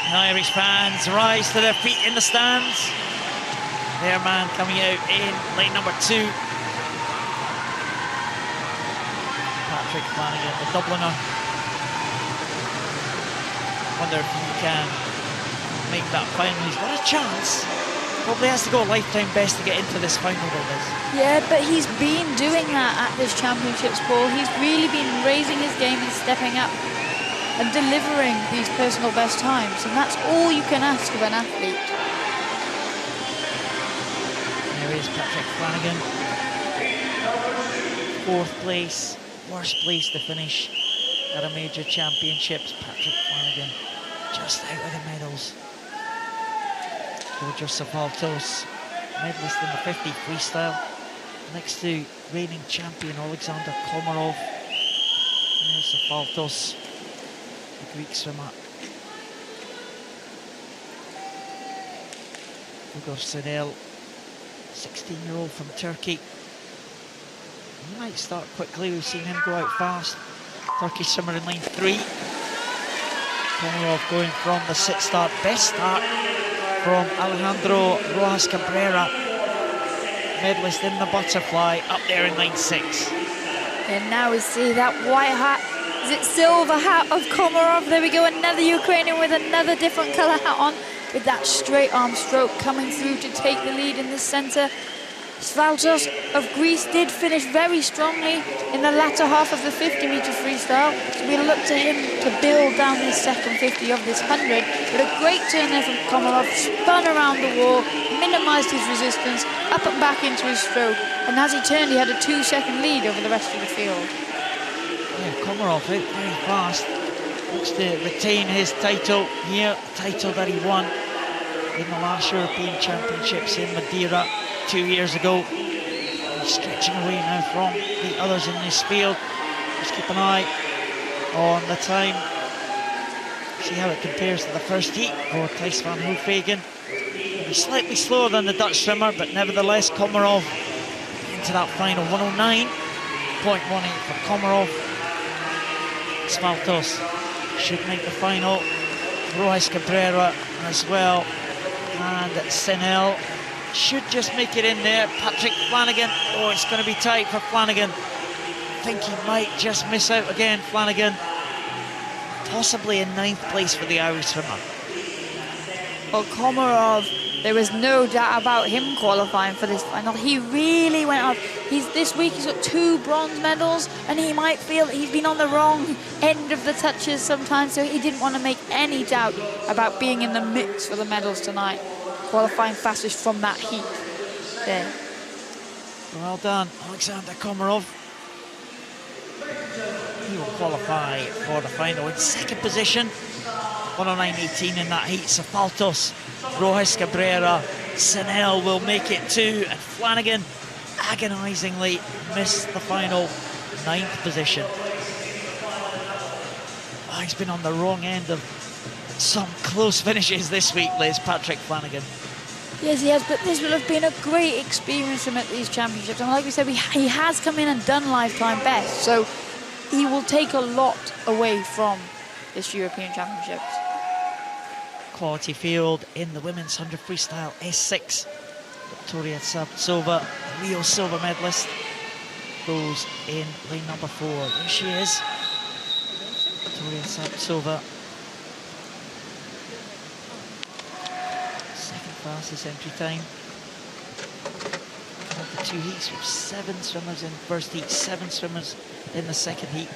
The Irish fans rise to their feet in the stands. Their man coming out in lane number 2. Patrick Flanagan, the Dubliner. Wonder if he can make that final. He's got a chance. Probably has to go lifetime best to get into this final, though, Liz. Yeah, but he's been doing that at this championships, Paul. He's really been raising his game and stepping up and delivering these personal best times, and that's all you can ask of an athlete. There is Patrick Flanagan. 4th place, worst place to finish at a major championships. Patrick Flanagan just out of the medals. Georgios Safaltos, medalist in the 50 freestyle, next to reigning champion Alexander Komarov. There's Safaltos, the Greek swimmer. Igor Senel, 16-year-old from Turkey. He might start quickly, we've seen him go out fast. Turkish Summer in line 3. Komarov going from the sit start, best start from Alejandro Rojas Cabrera, medalist in the butterfly, up there in line 6. And now we see that white hat, is it silver hat of Komarov? There we go, another Ukrainian with another different colour hat on, with that straight arm stroke coming through to take the lead in the centre. Svaltos of Greece did finish very strongly in the latter half of the 50-metre freestyle. So we'll look to him to build down this second 50 of this 100. But a great turn there from Komarov, spun around the wall, minimised his resistance, up and back into his stroke. And as he turned, he had a 2-second lead over the rest of the field. Yeah, Komarov out very fast. Looks to retain his title here, a title that he won in the last European Championships in Madeira 2 years ago. He's stretching away now from the others in this field. Just keep an eye on the time. See how it compares to the first heat for Thijs van Hoefvegen. He's slightly slower than the Dutch swimmer, but nevertheless Komarov into that final 109.18 for Komarov. Svaltos should make the final. Rojas Cabrera as well, and Senel should just make it in there. Patrick Flanagan, oh, it's going to be tight for Flanagan. I think he might just miss out again, Flanagan. Possibly in 9th place for the Irish swimmer. Well, Komarov, there was no doubt about him qualifying for this final. He really went up. This week he's got 2 bronze medals, and he might feel that he's been on the wrong end of the touches sometimes, so he didn't want to make any doubt about being in the mix for the medals tonight. Qualifying fastest from that heat there. Well done, Alexander Komarov. He will qualify for the final in 2nd position. 109.18 in that heat. Svaltos, Rojas Cabrera, Senel will make it too, and Flanagan agonisingly missed the final 9th position. Oh, he's been on the wrong end of some close finishes this week, Liz, Patrick Flanagan. Yes, he has, but this will have been a great experience for him at these championships. And like we said, he has come in and done lifetime best, so he will take a lot away from this European Championships. Quality field in the women's 100 freestyle S6. Victoria Savtsova, Rio silver medalist, goes in lane number 4. There she is, Victoria Savtsova. Second fastest entry time of the 2 heats, with 7 swimmers in first heat, 7 swimmers in the second heat.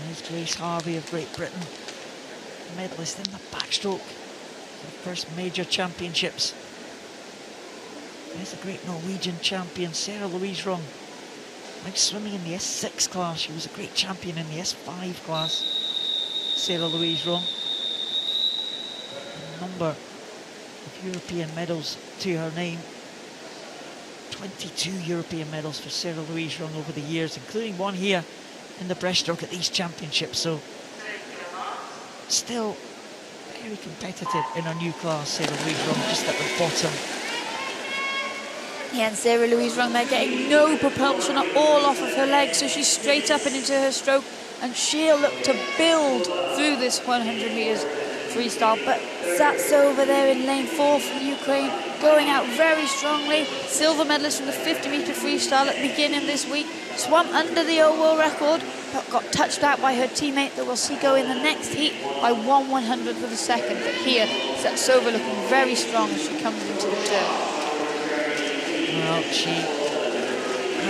There's Grace Harvey of Great Britain, medalist in the backstroke, the first major championships. There's a great Norwegian champion, Sarah Louise Rung, now swimming in the S6 class. She was a great champion in the S5 class, Sarah Louise Rung. A number of European medals to her name. 22 European medals for Sarah Louise Rung over the years, including one here in the breaststroke at these championships. So still very competitive in her new class, Sarah Louise Rung, just at the bottom. Yeah, and Sarah Louise Rung there getting no propulsion at all off of her legs, so she's straight up and into her stroke, and she'll look to build through this 100 metres freestyle. But Savtsova there in lane 4 from Ukraine, going out very strongly. Silver medalist from the 50-metre freestyle at the beginning this week. Swam under the old world record, but got touched out by her teammate that we'll see go in the next heat by 1/100th of a second. But here, Savtsova looking very strong as she comes into the turn. Well, she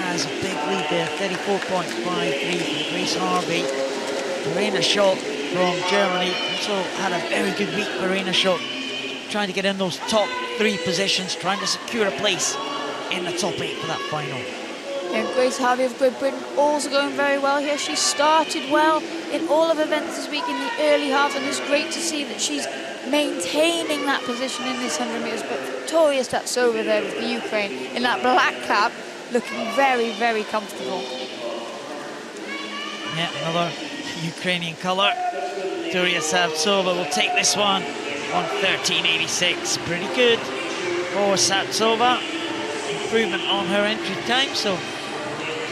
has a big lead there, 34.53 for Grace Harvey. Verena Schott from Germany also had a very good week. Verena Schott trying to get in those top 3 positions, trying to secure a place in the top 8 for that final. And Grace Harvey of Great Britain also going very well here. She started well in all of events this week in the early half, and it's great to see that she's maintaining that position in this 100 metres. But Victoria Savtsova there with the Ukraine in that black cap, looking very, very comfortable. Yeah, another Ukrainian colour. Victoria Savtsova will take this one on 13.86. Pretty good. for Satsova. Improvement on her entry time, so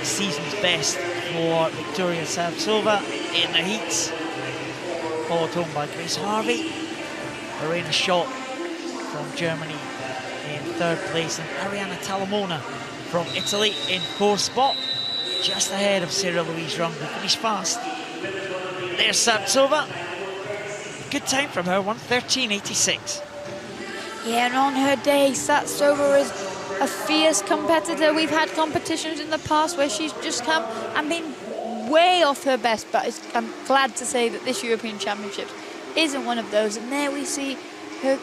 season's best for Victoria Satsova in the heats. Followed home by Grace Harvey. Verena Schott from Germany in 3rd place, and Arianna Talamona from Italy in 4th spot, just ahead of Sarah Louise Rung, who finished fast. There's Satsova. Good time from her, 1:13.86. Yeah, and on her day, Satsova is a fierce competitor. We've had competitions in the past where she's just come and been way off her best, but I'm glad to say that this European Championships isn't one of those. And there we see her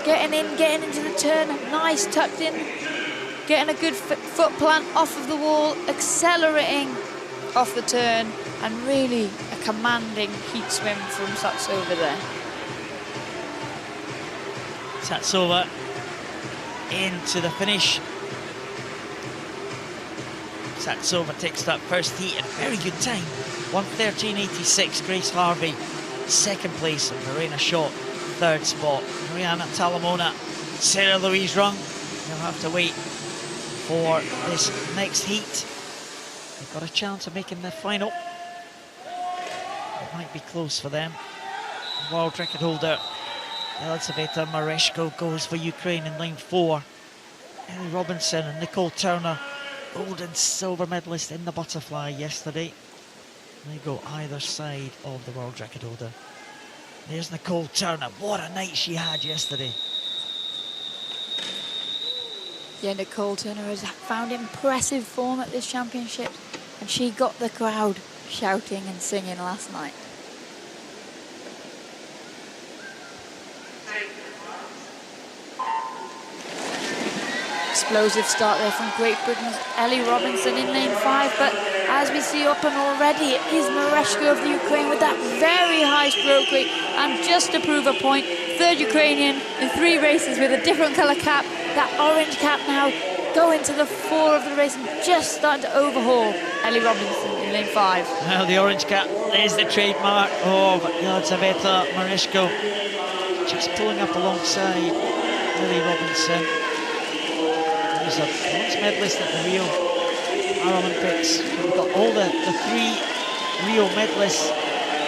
getting into the turn, nice tucked in, getting a good foot plant off of the wall, accelerating off the turn, and really a commanding heat swim from Satsova there. Satsova into the finish. Satsova takes that first heat at a very good time, 1:13.86. Grace Harvey, 2nd place, and Verena Schott, 3rd spot. Arianna Talamona, Sarah Louise Rung, you'll have to wait for this next heat. They've got a chance of making the final. It might be close for them. World record holder Elizaveta Mareshko goes for Ukraine in line 4. Ellie Robinson and Nicole Turner, gold and silver medalist in the butterfly yesterday. They go either side of the world record holder. There's Nicole Turner. What a night she had yesterday. Yeah, Nicole Turner has found impressive form at this championship, and she got the crowd shouting and singing last night. Explosive start there from Great Britain's Ellie Robinson in lane 5, but as we see up and already, it is Mareshko of the Ukraine with that very high stroke rate, and just to prove a point, 3rd Ukrainian in 3 races with a different colour cap. That orange cap now going to the 4 of the race and just starting to overhaul Ellie Robinson in lane 5. Well, the orange cap is the trademark of Elizaveta Mareshko, just pulling up alongside Ellie Robinson. He's a bronze medalist at the Rio Paralympics. We've got all the 3 Rio medalists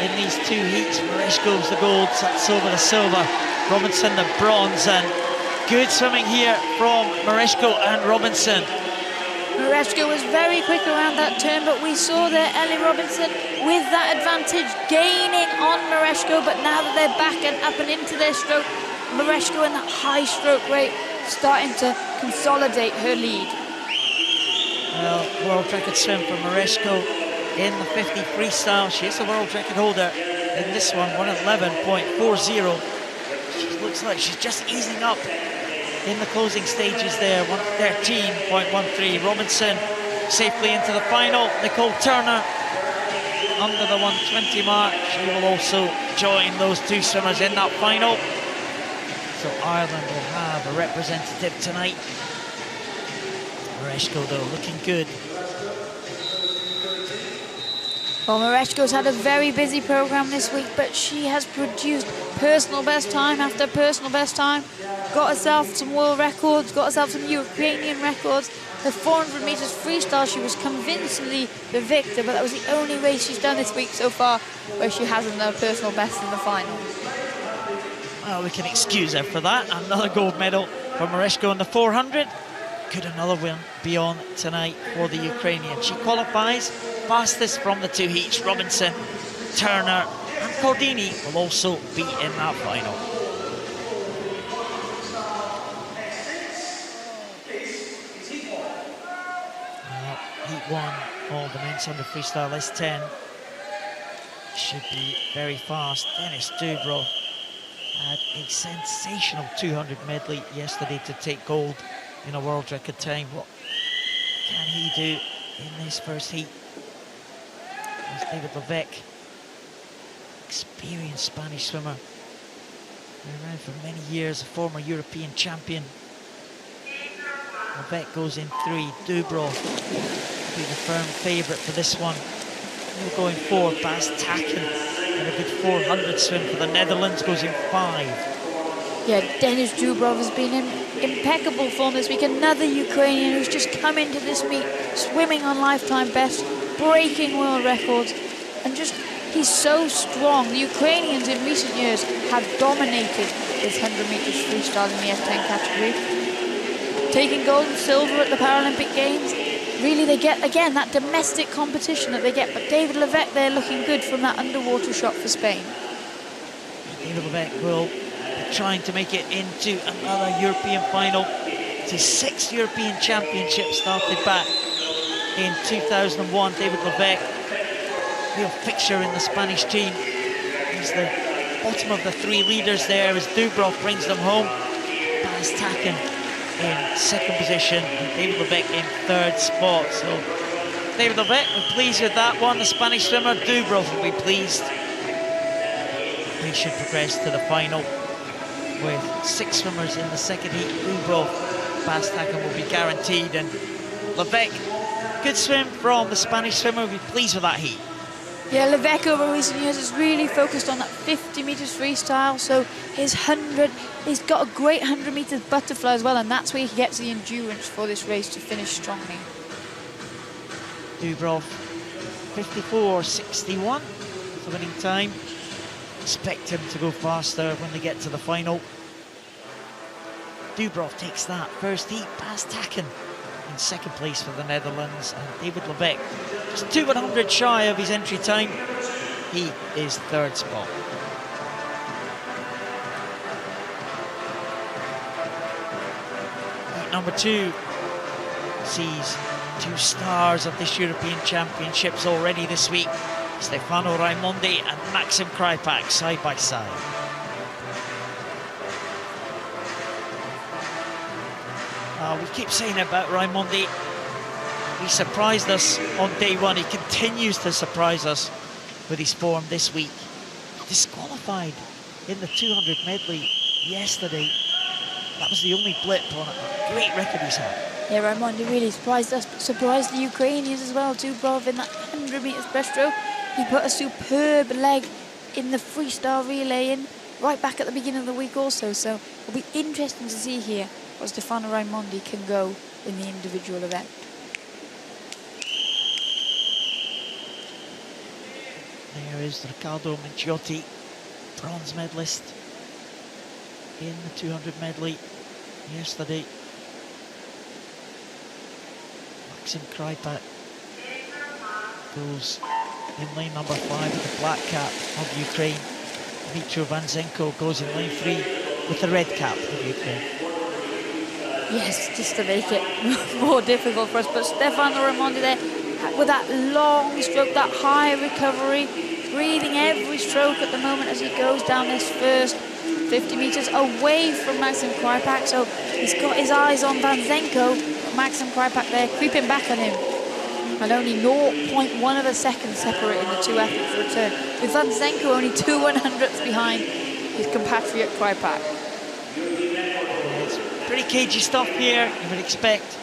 in these 2 heats. Mareshko's the gold, Satsova the silver, Robinson the bronze, and good swimming here from Mareshko and Robinson. Mareshko was very quick around that turn, but we saw there Ellie Robinson with that advantage gaining on Mareshko, but now that they're back and up and into their stroke, Mareshko in that high stroke rate starting to consolidate her lead. Well, world record swim for Mareshko in the 50 freestyle. She is the world record holder in this one, 1:11.40. She looks like she's just easing up in the closing stages there, 1:13.13. Robinson safely into the final. Nicole Turner under the 1:20 mark. She will also join those 2 swimmers in that final. So Ireland will have a representative tonight. Mareshko, though, looking good. Well, Mareshko's had a very busy programme this week, but she has produced personal best time after personal best time. Got herself some world records, got herself some Ukrainian records. Her 400 metres freestyle, she was convincingly the victor, but that was the only race she's done this week so far where she hasn't done a personal best in the final. Well, we can excuse her for that. Another gold medal for Mareshko in the 400. Could another win be on tonight for the Ukrainian? She qualifies fastest from the 2 heats. Robinson, Turner and Cordini will also be in that final. Heat 1 of the men's 100 freestyle S10 should be very fast. Dennis Dubrow had a sensational 200 medley yesterday to take gold in a world record time. What can he do in this first heat? There's David Levesque, experienced Spanish swimmer, been around for many years, a former European champion. Levesque goes in 3. Dubrow will be the firm favourite for this one. We're going 4. Bas Taken and a good 400 swim for the Netherlands goes in 5. Yeah, Denis Dubrov has been in impeccable form this week. Another Ukrainian who's just come into this meet, swimming on lifetime best, breaking world records, and just, he's so strong. The Ukrainians in recent years have dominated this 100 meters freestyle in the F10 category. Taking gold and silver at the Paralympic Games. Really, they get, again, that domestic competition that they get. But David Levesque there looking good from that underwater shot for Spain. David Levesque will be trying to make it into another European final. It's his 6th European Championship, started back in 2001. David Levesque, real fixture in the Spanish team. He's the bottom of the 3 leaders there as Dubrov brings them home. Baz Taken in 2nd position and David Levesque in 3rd spot. So David Levesque, we're pleased with that one. The Spanish swimmer, Dubrov, will be pleased. They should progress to the final with 6 swimmers in the 2nd heat. Dubrov, Baz Taken will be guaranteed, and Levesque, good swim from the Spanish swimmer, will be pleased with that heat. Yeah, Levesque over recent years has really focused on that 50 metres freestyle, so his 100, he's got a great 100 metres butterfly as well, and that's where he gets the endurance for this race to finish strongly. Dubrov, 54.61 the winning time. Expect him to go faster when they get to the final. Dubrov takes that first heat. Baz Taken in 2nd place for the Netherlands, and David Levesque just 2 100 shy of his entry time. He is 3rd spot. Heat number 2 sees 2 stars of this European Championships already this week. Stefano Raimondi and Maxim Krypak side by side. We keep saying about Raimondi, he surprised us on day 1. He continues to surprise us with his form this week. Disqualified in the 200 medley yesterday. That was the only blip on a great record he's had. Yeah, Raimondi really surprised us, but surprised the Ukrainians as well. Dubrov in that 100 metres breaststroke. He put a superb leg in the freestyle relay in right back at the beginning of the week also. So it'll be interesting to see here what Stefano Raimondi can go in the individual event. There is Riccardo Minciotti, bronze medalist in the 200 medley yesterday. Maxim Krypak goes in lane number 5 with the black cap of Ukraine. Dmitro Vanzenko goes in lane 3 with the red cap of Ukraine. Yes, just to make it more difficult for us. But Stefano Raimondi there with that long stroke, that high recovery, breathing every stroke at the moment as he goes down this first 50 metres away from Maxim Krypak. So he's got his eyes on Vanzenko, but Maxim Krypak there creeping back on him. And only 0.1 of a second separating the 2 athletes' return, with Vanzenko only 2 100ths behind his compatriot Krypak. It's pretty cagey stuff here. You would expect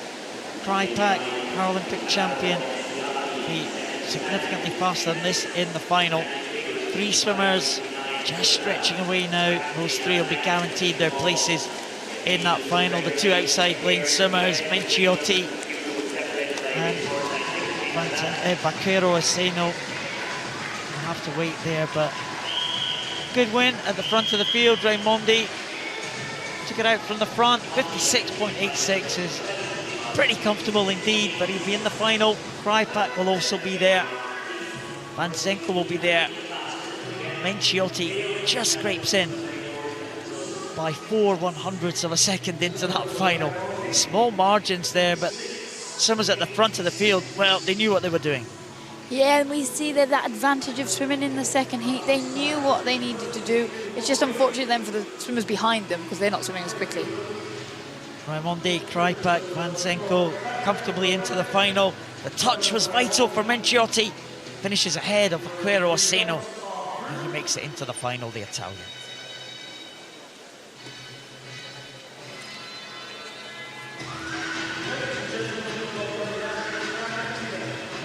Krypak, Paralympic champion, to be significantly faster than this in the final. 3 swimmers just stretching away now. Those 3 will be guaranteed their places in that final. The 2 outside lane swimmers, Minciotti and Vaquero Aseno, will have to wait there, but good win at the front of the field. Raimondi took it out from the front. 56.86 is pretty comfortable indeed, but he'll be in the final. Krypak will also be there. Vanzenko will be there. Minciotti just scrapes in by 4 100ths of a second into that final. Small margins there, but swimmers at the front of the field, well, they knew what they were doing. Yeah, and we see that advantage of swimming in the 2nd heat. They knew what they needed to do. It's just unfortunate then for the swimmers behind them because they're not swimming as quickly. Raimondi, Krypak, Vanzenko comfortably into the final. The touch was vital for Minciotti. Finishes ahead of Vaquero Aseno. And he makes it into the final, the Italian.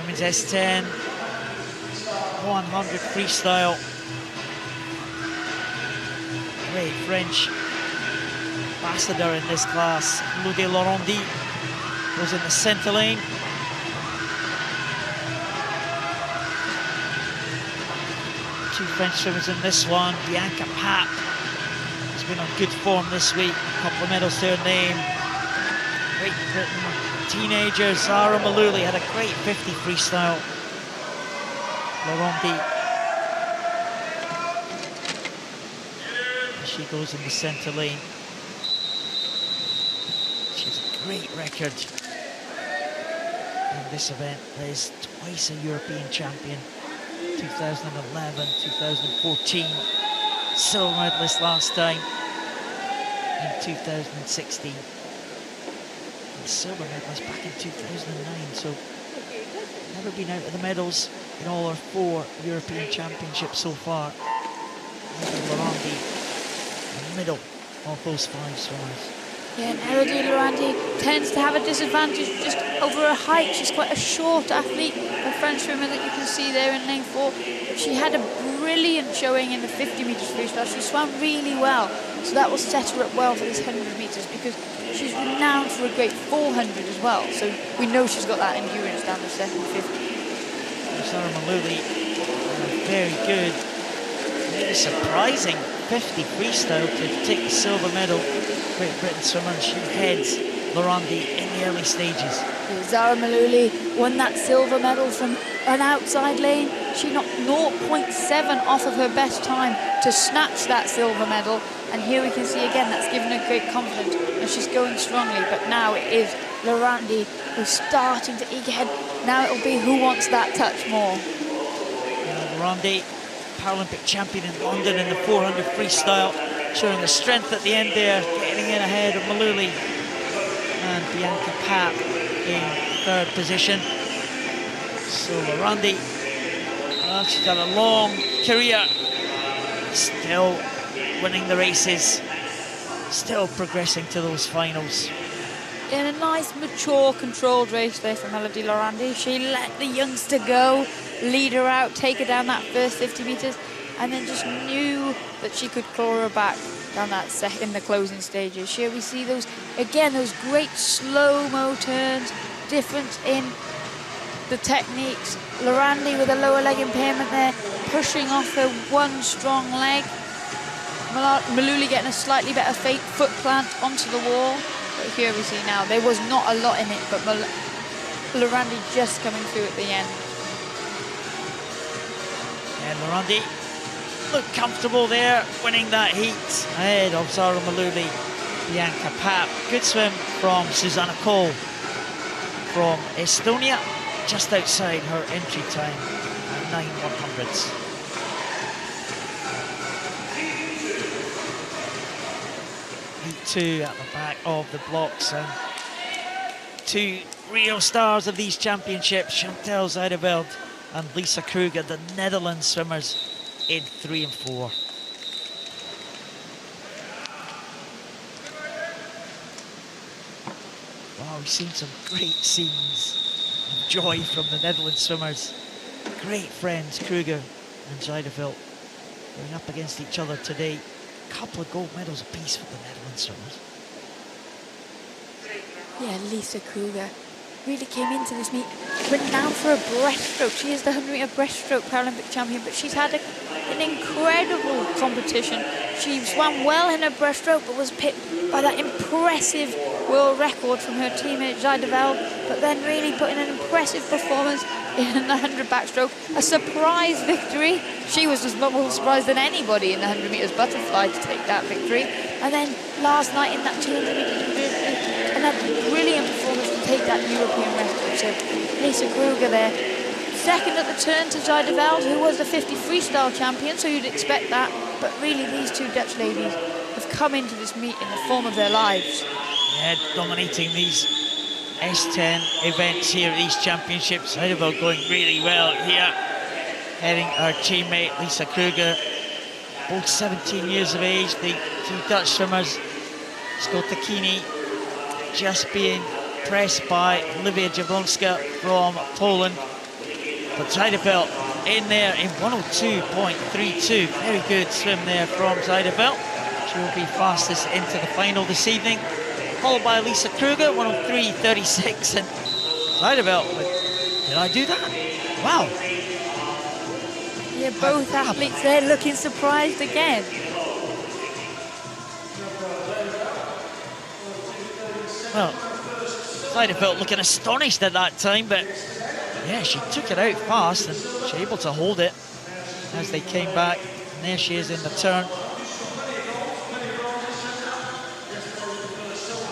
Women's S10, 100 freestyle. Great French ambassador in this class. Lode Laurenti goes in the centre lane. Two French swimmers in this one. Bianca Papp has been on good form this week. A couple of medals to her name. Great Britain teenager Zara Maluli had a great 50 freestyle. Laurenti. She goes in the centre lane. She has a great record in this event. Is twice a European champion. 2011, 2014. Silver medalist last time in 2016. And silver medalist back in 2009. So never been out of the medals in all her 4 European championships so far. Laurenti in the middle of those 5 swimmers. Yeah, and Elodie Laurenti tends to have a disadvantage just over her height. She's quite a short athlete, a French swimmer that you can see there in lane 4. But she had a brilliant showing in the 50 metres freestyle. She swam really well, so that will set her up well for this 100 metres, because she's renowned for a great 400 as well. So we know she's got that endurance down the second 50. Zara Maluli, very good, maybe surprising 50 freestyle to take the silver medal. Great Britain swimmer, and she heads Laurenti in the early stages. Zara Maluli won that silver medal from an outside lane. She knocked 0.7 off of her best time to snatch that silver medal. And here we can see again that's given her great confidence, and she's going strongly. But now it is Laurenti who's starting to eke ahead. Now it'll be who wants that touch more. Laurenti, Paralympic champion in London in the 400 freestyle, showing the strength at the end there, getting in ahead of Maluli. And Bianca Papp in 3rd position. So Laurenti, well, she's got a long career, still winning the races, still progressing to those finals. In a nice, mature, controlled race there from Elodie Laurenti. She let the youngster go, lead her out, take her down that first 50 metres, and then just knew that she could claw her back down that in the closing stages. Here we see those, again, those great slow-mo turns, difference in the techniques. Laurenti with a lower leg impairment there, pushing off her one strong leg. Maluli getting a slightly better foot plant onto the wall. But here we see now, there was not a lot in it, but Laurenti just coming through at the end. And Laurenti looked comfortable there, winning that heat ahead of Zara Maluli. Bianca Papp, good swim from Susanna Kohl from Estonia, just outside her entry time at 9/100ths. Heat 2 at the back of the blocks, and 2 real stars of these championships, Chantal Zuiderveld and Lisa Kruger, the Netherlands swimmers, in 3 and 4. Wow, we've seen some great scenes of joy from the Netherlands swimmers. Great friends, Kruger and Zuiderveld, going up against each other today. A couple of gold medals apiece for the Netherlands swimmers. Yeah, Lisa Kruger really came into this meet renowned for a breaststroke. She is the 100-meter breaststroke Paralympic champion, but she's had an incredible competition. She swam well in her breaststroke, but was pipped by that impressive world record from her teammate Zuiderveld, but then really put in an impressive performance in the 100 backstroke. A surprise victory. She was just more surprised than anybody in the 100 meters butterfly to take that victory. And then last night in that 200 meters, another brilliant performance to take that European record. So Lisa Kruger there, second at the turn to Zuiderveld, who was the 50 freestyle champion, so you'd expect that. But really, these 2 Dutch ladies have come into this meet in the form of their lives. Yeah, dominating these S10 events here at these championships. Zuiderveld going really well here, heading our teammate Lisa Kruger, both 17 years of age. The 2 Dutch swimmers, Skotakini, just being pressed by Olivia Jablonska from Poland. But Zuiderveld in there in 102.32. Very good swim there from Zuiderveld. She'll be fastest into the final this evening, followed by Lisa Kruger, 103.36, and Seideveld. Did I do that? Wow. Yeah, both athletes there looking surprised again. Well, Seideveld looking astonished at that time, but yeah, she took it out fast and she was able to hold it as they came back. And there she is in the turn.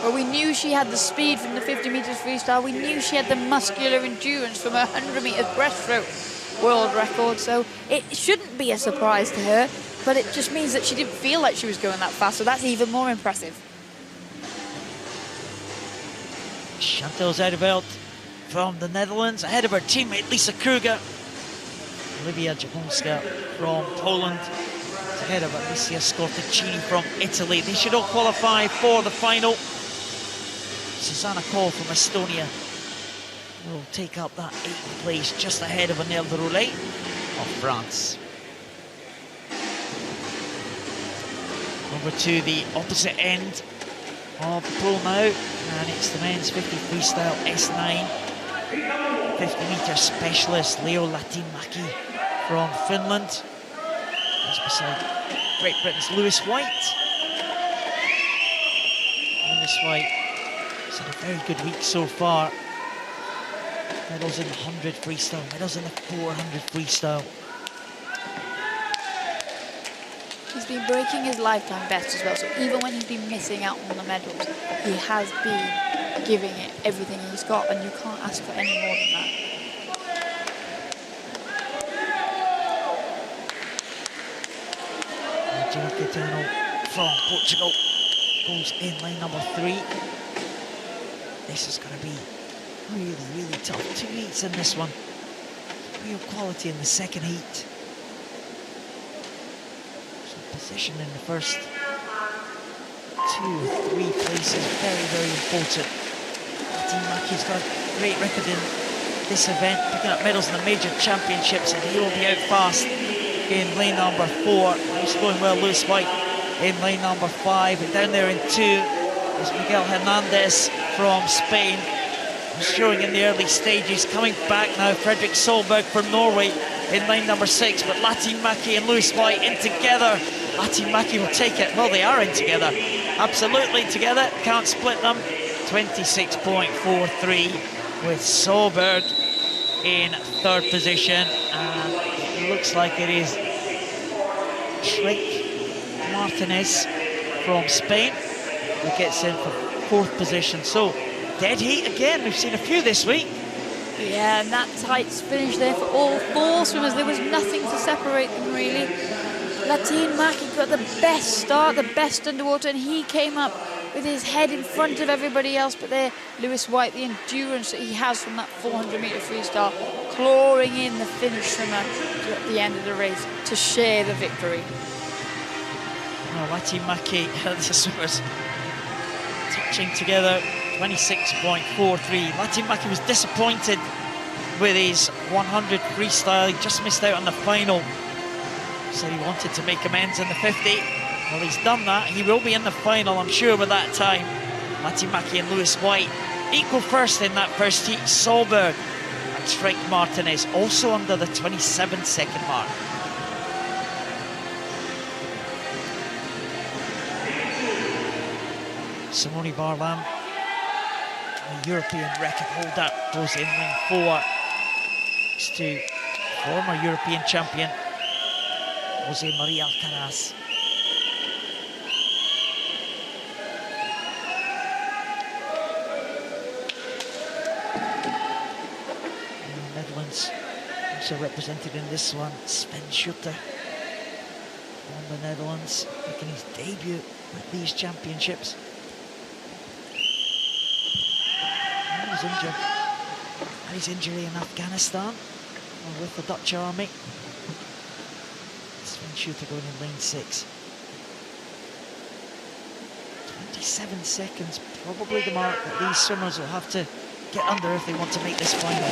Well, we knew she had the speed from the 50 meters freestyle. We knew she had the muscular endurance from her 100 meters breaststroke world record. So it shouldn't be a surprise to her, but it just means that she didn't feel like she was going that fast. So that's even more impressive. Chantal Zuiderveld from the Netherlands, ahead of her teammate Lisa Kruger. Olivia Jablonska from Poland, ahead of Alicia Scorticini from Italy. They should all qualify for the final. Susanna Kohl from Estonia will take up that 8th place, just ahead of Annelle de Roulet of France. Over to the opposite end of the pool now, and it's the men's 50 freestyle S9. 50 meter specialist Leo Latinmäki from Finland. Just beside Great Britain's Lewis White. Lewis White has had a very good week so far. Medals in the 100 freestyle, medals in the 400 freestyle. He's been breaking his lifetime best as well, so even when he's been missing out on the medals, he has been giving it everything he's got, and you can't ask for any more than that. Gino Caetano from Portugal goes in lane number 3. This is going to be really, really tough. 2 heats in this one. Real quality in the second heat. Position in the first 2 or 3 places, very, very important. Latinmäki's got a great record in this event, picking up medals in the major championships, and he will be out fast in lane number 4. He's going well, Lewis White in lane number 5, and down there in 2 is Miguel Hernandez from Spain, showing in the early stages. Coming back now, Fredrik Solberg from Norway in lane number 6, but Latinmäki and Lewis White in together. Latinmäki will take it. Well, they are in together. Absolutely together. Can't split them. 26.43 with Solberg in 3rd position. And it looks like it is Trick Martinez from Spain who gets in for 4th position. So, dead heat again. We've seen a few this week. Yeah, and that tight finish there for all 4 swimmers. There was nothing to separate them, really. Latinmäki got the best start, the best underwater, and he came up with his head in front of everybody else. But there, Lewis White, the endurance that he has from that 400-meter freestyle, clawing in the finish swimmer at the end of the race to share the victory. Oh, Latinmäki, the swimmers touching together, 26.43. Latinmäki was disappointed with his 100 freestyle. He just missed out on the final. Said he wanted to make amends in the 50. Well, he's done that. He will be in the final, I'm sure, with that time. Latinmäki and Lewis White equal first in that first heat. Solberg and Trek Martinez also under the 27-second mark. Simone Barlam, the European record holder, goes in lane 4. It's to former European champion Jose Maria Alcaraz. And the Netherlands also represented in this one, Sven Schutter from the Netherlands, making his debut at these championships. He was injured. Had his injury in Afghanistan with the Dutch army. Sven Schutter going in lane 6. 27 seconds, probably the mark that these swimmers will have to get under if they want to make this final.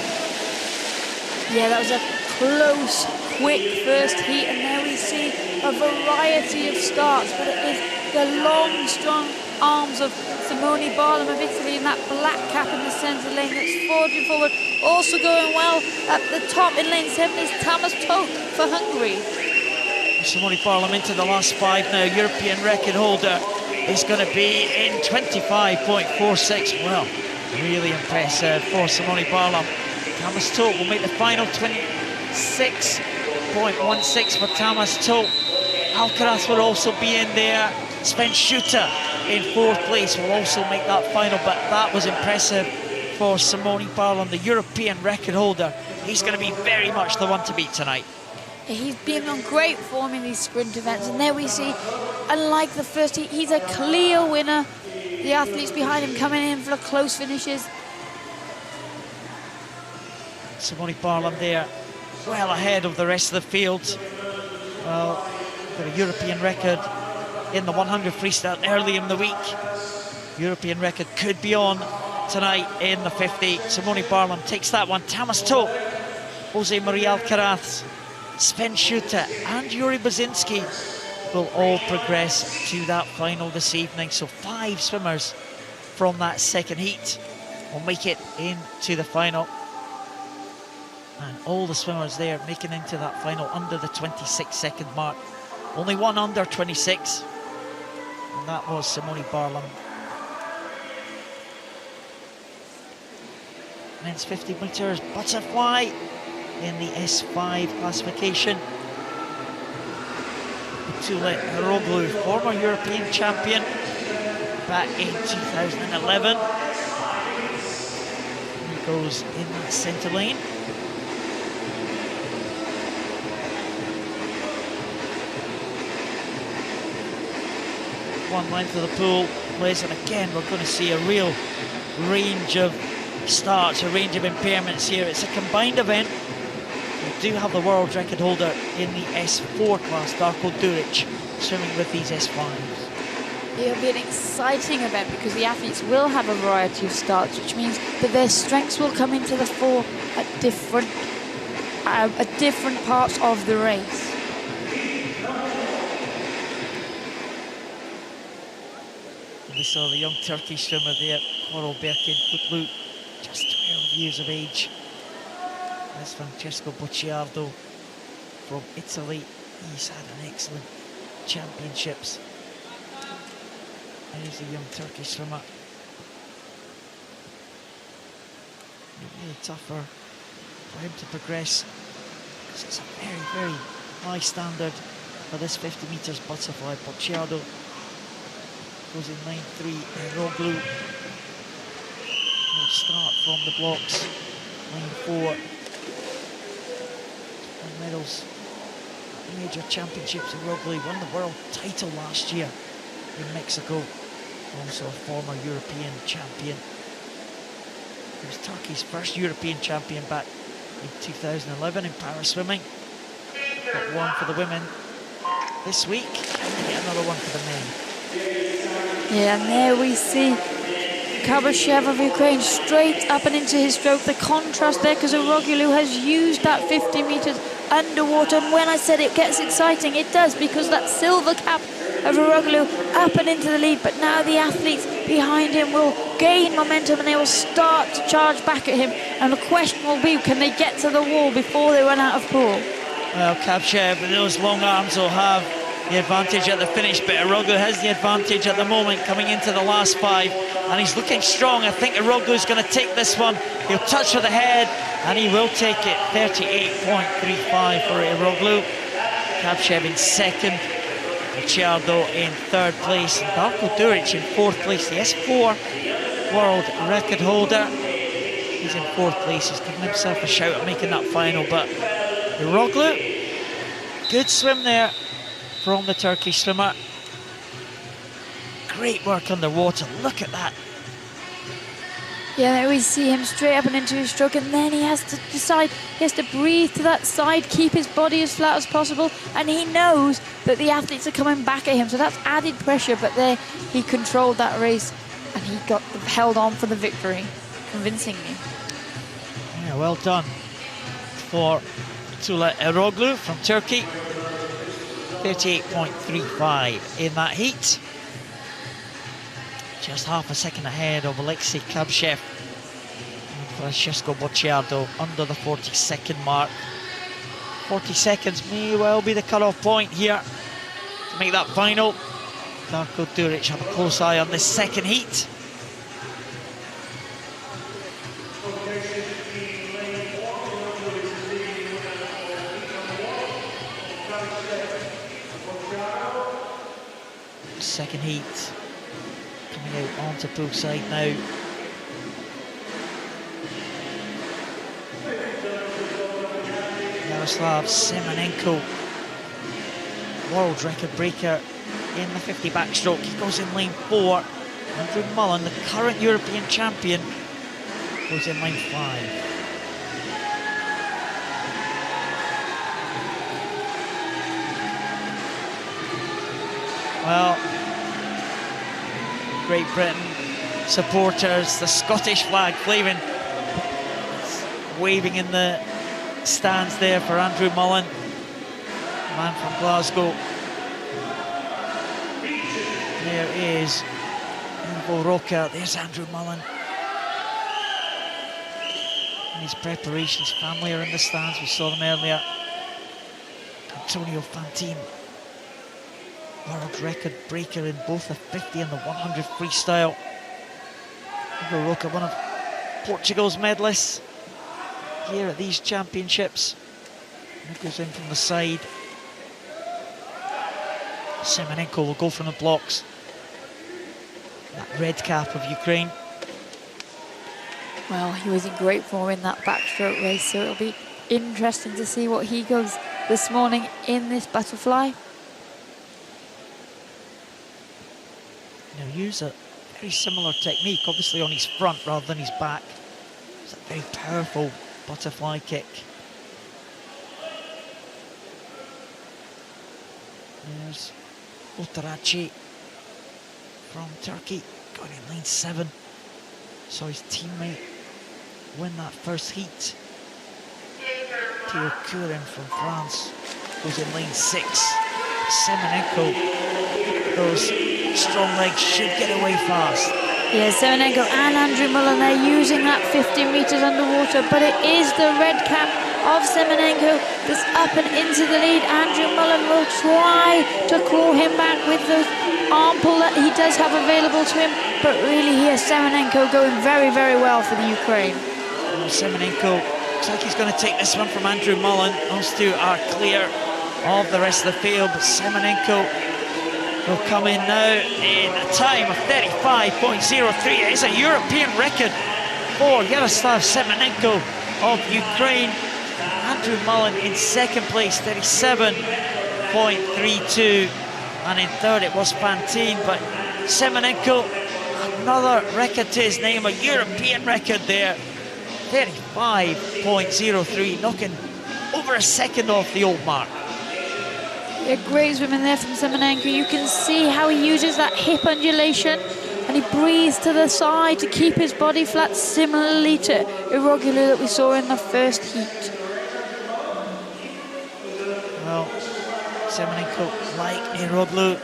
Yeah, that was a close, quick first heat, and now we see a variety of starts, but it is the long, strong arms of Simone Barlam of Italy in that black cap in the centre lane that's forging forward. Also going well at the top in lane 7 is Thomas Todt for Hungary. Simone Barlam into the last 5 now. European record holder is going to be in 25.46. Well, really impressive for Simone Barlam. Thomas Todt will make the final 26.16 for Thomas Todt. Alcaraz will also be in there. Sven Schutter in 4th place will also make that final, but that was impressive for Simone Barlam, the European record holder. He's going to be very much the one to beat tonight. He's been on great form in these sprint events, and there we see, unlike the first heat, he's a clear winner. The athletes behind him coming in for the close finishes. Simone Barlam there, well ahead of the rest of the field. Well, got a European record in the 100 freestyle early in the week. European record could be on tonight in the 50. Simone Barlam takes that one. Thomas Todt, Jose Maria Alcaraz, Sven Schutter and Yuri Basinski will all progress to that final this evening. So 5 swimmers from that second heat will make it into the final. And all the swimmers there making into that final under the 26-second mark. Only one under 26, and that was Simone Barlam. Men's 50 metres butterfly in the S5 classification. Tule Eroglu, former European champion back in 2011. He goes in that centre lane. One length of the pool plays, and again we're going to see a real range of starts, a range of impairments here. It's a combined event. We do have the world record holder in the S4 class, Darko Duric, swimming with these S5s. It'll be an exciting event because the athletes will have a variety of starts, which means that their strengths will come into the fore at different parts of the race. We saw the young Turkish swimmer there, Coral Berkin Kutlu, just 12 years of age. There's Francesco Bocciardo from Italy. He's had an excellent championships. There's the young Turkish swimmer. Really tough for him to progress, because it's a very, very high standard for this 50 metres butterfly. Bocciardo goes in line 3, and Eroglu will start from the blocks. Line 4. And medals. Major championships. Eroglu won the world title last year in Mexico. Also a former European champion. He was Turkey's first European champion back in 2011 in para swimming. Got one for the women this week, and get another one for the men. Yeah, and there we see Kabashev of Ukraine straight up and into his stroke. The contrast there, because Eroglu has used that 50 metres underwater, and when I said it gets exciting, it does, because that silver cap of Eroglu up and into the lead, but now the athletes behind him will gain momentum and they will start to charge back at him, and the question will be, can they get to the wall before they run out of pool? Well, Kabashev with those long arms will have the advantage at the finish, but Eroglu has the advantage at the moment coming into the last 5, and he's looking strong. I think Eroglu's going to take this one. He'll touch with the head, and he will take it. 38.35 for Eroglu. Kabashev in second, Bocciardo in third place, and Darko Duric in fourth place, the S4 world record holder. He's in fourth place. He's giving himself a shout at making that final, but Eroglu, good swim there from the Turkish swimmer. Great work underwater, look at that. Yeah, there we see him straight up and into his stroke, and then he has to decide, he has to breathe to that side, keep his body as flat as possible, and he knows that the athletes are coming back at him, so that's added pressure, but there he controlled that race, and he got held on for the victory, convincingly. Yeah, well done for Tula Eroglu from Turkey. 38.35 in that heat. just half a second ahead of Alexei Kabshev and Francesco Bocciardo under the 40-second mark. 40 seconds may well be the cut-off point here to make that final. Darko Duric have a close eye on this second heat. Second heat coming out onto poolside now. Yaroslav Semenenko, world record breaker in the 50 backstroke. He goes in lane 4. Andrew Mullen, the current European champion, goes in lane 5. Well, Great Britain supporters, the Scottish flag waving in the stands there for Andrew Mullen, man from Glasgow. There is Ivo Roca, there's Andrew Mullen. And his preparations, family are in the stands, we saw them earlier. Antonio Fantine, world record breaker in both the 50 and the 100 freestyle. Ivo Roca, one of Portugal's medalists here at these championships. And it goes in from the side. Semenenko will go from the blocks. That red cap of Ukraine. Well, he was in great form in that backstroke race, so it'll be interesting to see what he goes this morning in this butterfly. Now use a very similar technique, obviously on his front rather than his back. It's a very powerful butterfly kick. There's Otarachi from Turkey, going in lane 7. Saw his teammate win that first heat. Theo Kurin from France goes in lane 6. Semenenko, those strong legs should get away fast. Yeah, Semenenko and Andrew Mullen, they're using that 50 metres underwater, but it is the red cap of Semenenko that's up and into the lead. Andrew Mullen will try to claw him back with the arm pull that he does have available to him, but really here Semenenko going very, very well for the Ukraine. Semenenko looks like he's going to take this one from Andrew Mullen. Those two are clear of the rest of the field, but Semenenko will come in now in a time of 35.03. It is a European record for Yaroslav Semenenko of Ukraine. Andrew Mullen in second place, 37.32. And in third it was Fantine, but Semenenko, another record to his name, a European record there. 35.03, knocking over a second off the old mark. Yeah, great swimming there from Semenenko. You can see how he uses that hip undulation and he breathes to the side to keep his body flat, similarly to Iroglu that we saw in the first heat. Well, Semenenko, like Iroglu,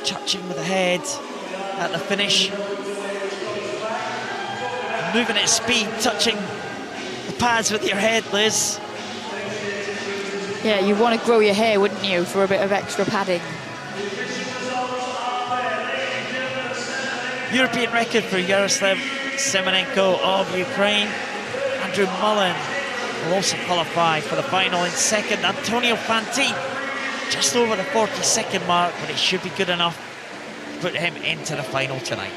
touching with the head at the finish. Moving at speed, touching the pads with your head, Liz. Yeah, you want to grow your hair, wouldn't you, for a bit of extra padding? European record for Yaroslav Semenenko of Ukraine. Andrew Mullen will also qualify for the final in second. Antonio Fantine just over the 40-second mark, but it should be good enough to put him into the final tonight.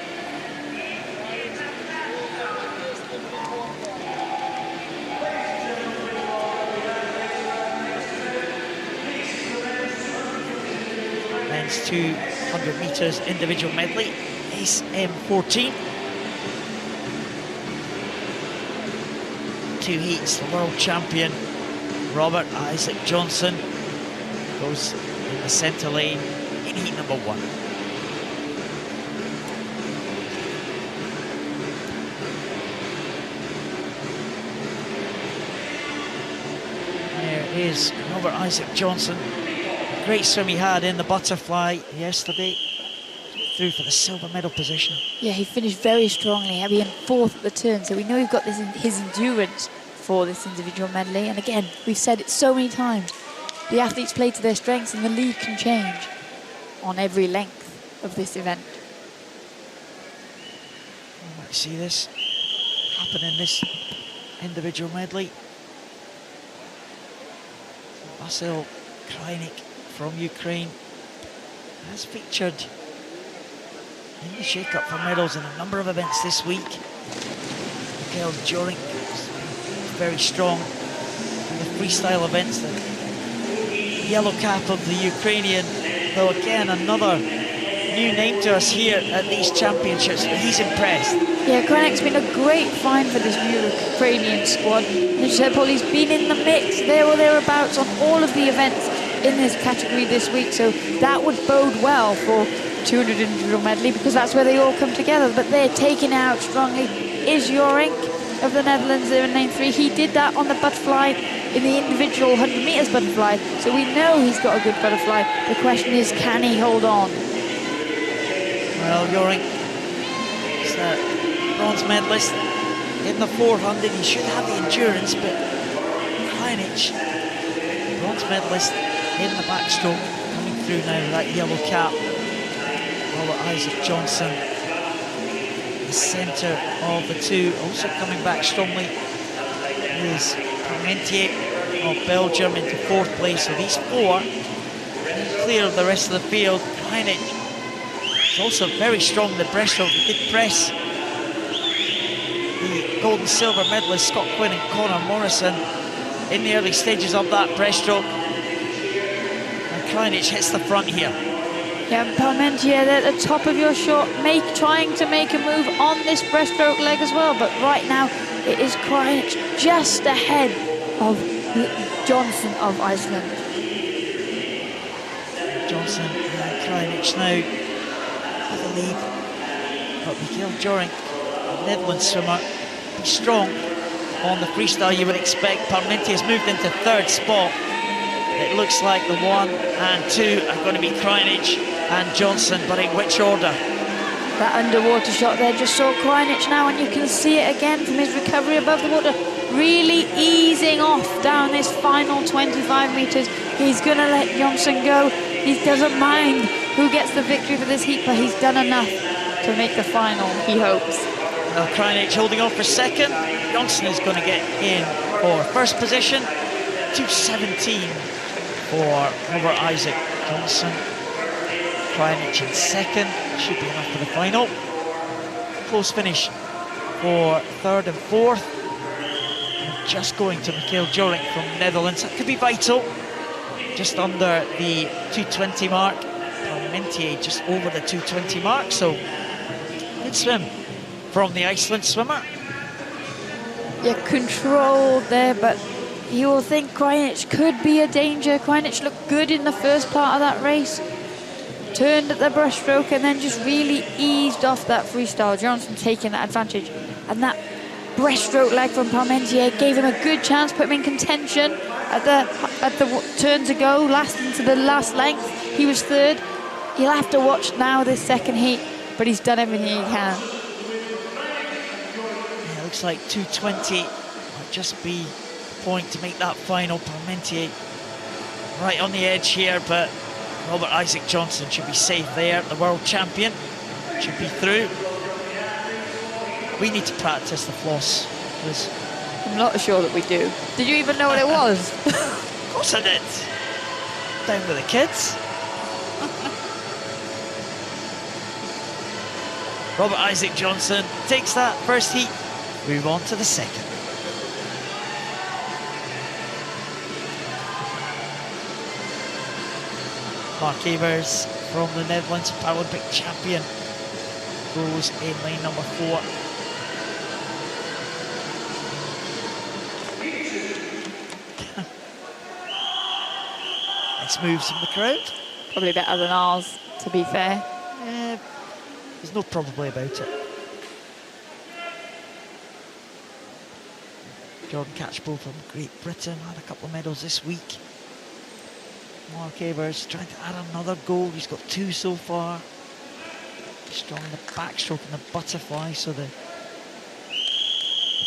Men's 200 metres individual medley, SM14. 2 heats, the world champion Robert Isaac Johnson goes in the centre lane in heat number 1. There is Robert Isaac Johnson. Great swim he had in the butterfly yesterday. through for the silver medal position. Yeah, he finished very strongly, being fourth at the turn, so we know we've got his endurance for this individual medley. And again, we've said it so many times, the athletes play to their strengths and the lead can change on every length of this event. You might see this happen in this individual medley. Vasyl Krajnik from Ukraine has featured in the shake-up for medals in a number of events this week. Nicole Turner very strong in the freestyle events. The yellow cap of the Ukrainian, though again another new name to us here at these championships, but he's impressed. Yeah, Krajnik's been a great find for this Ukrainian squad. And as you said, Paul, he's been in the mix there or thereabouts on all of the events in this category this week, so that would bode well for 200 individual medley, because that's where they all come together. But they're taking out strongly is Joring of the Netherlands there in lane 3. He did that on the butterfly in the individual 100 meters butterfly, so we know he's got a good butterfly. The question is, can he hold on? Well, Joring is the bronze medalist in the 400. He should have the endurance, but Krajnik, bronze medalist in the backstroke, coming through now with that yellow cap. Isaac Johnson, the centre of the two, also coming back strongly is Parmentier of Belgium into 4th place. So these 4 clear of the rest of the field. Krajnik is also very strong in the breaststroke. He did press the gold and silver medalists Scott Quinn and Conor Morrison in the early stages of that breaststroke. And Krajnik hits the front here. Yeah, Parmentier at the top of your shot, trying to make a move on this breaststroke leg as well, but right now it is Krajnik just ahead of Johnson of Iceland. Johnson and Krajnik now with the lead, but Nicole Turner, the Netherlands swimmer, be strong on the freestyle. You would expect Parmentier has moved into 3rd spot. It looks like the 1 and 2 are going to be Krajnik and Johnson, but in which order? That underwater shot there just saw Krajnik now, and you can see it again from his recovery above the water, really easing off down this final 25 meters. He's going to let Johnson go. He doesn't mind who gets the victory for this heat, but he's done enough to make the final, he hopes. Well, Krajnik holding on for 2nd. Johnson is going to get in for 1st position. 2:17 for Robert Isaac Johnson. Krajnik in 2nd, should be enough for the final. Close finish for 3rd and 4th. And just going to Nicole Turner from the Netherlands. That could be vital. Just under the 2:20 mark. Parmentier just over the 2:20 mark, so good swim from the Iceland swimmer. Yeah, controlled there, but you will think Krajnik could be a danger. Krajnik looked good in the first part of that race. Turned at the breaststroke and then just really eased off that freestyle. Johnson taking that advantage. And that breaststroke leg from Parmentier gave him a good chance, put him in contention at the turn to go, last into the last length. He was 3rd. He'll have to watch now this 2nd heat, but he's done everything he can. Yeah, looks like 2:20 might just be the point to make that final. Parmentier right on the edge here, but Robert Isaac Johnson should be safe there. The world champion should be through. We need to practice the floss. I'm not sure that we do. Did you even know what it was? Of course I did. Down with the kids. Robert Isaac Johnson takes that 1st heat. Move on to the 2nd. Mark Evers from the Netherlands, Paralympic champion, goes in lane number 4. Nice moves from the crowd. Probably better than ours, to be fair. There's no probably about it. Jordan Catchpole from Great Britain had a couple of medals this week. Mark Evers trying to add another goal. He's got 2 so far. Strong in the backstroke and the butterfly, so the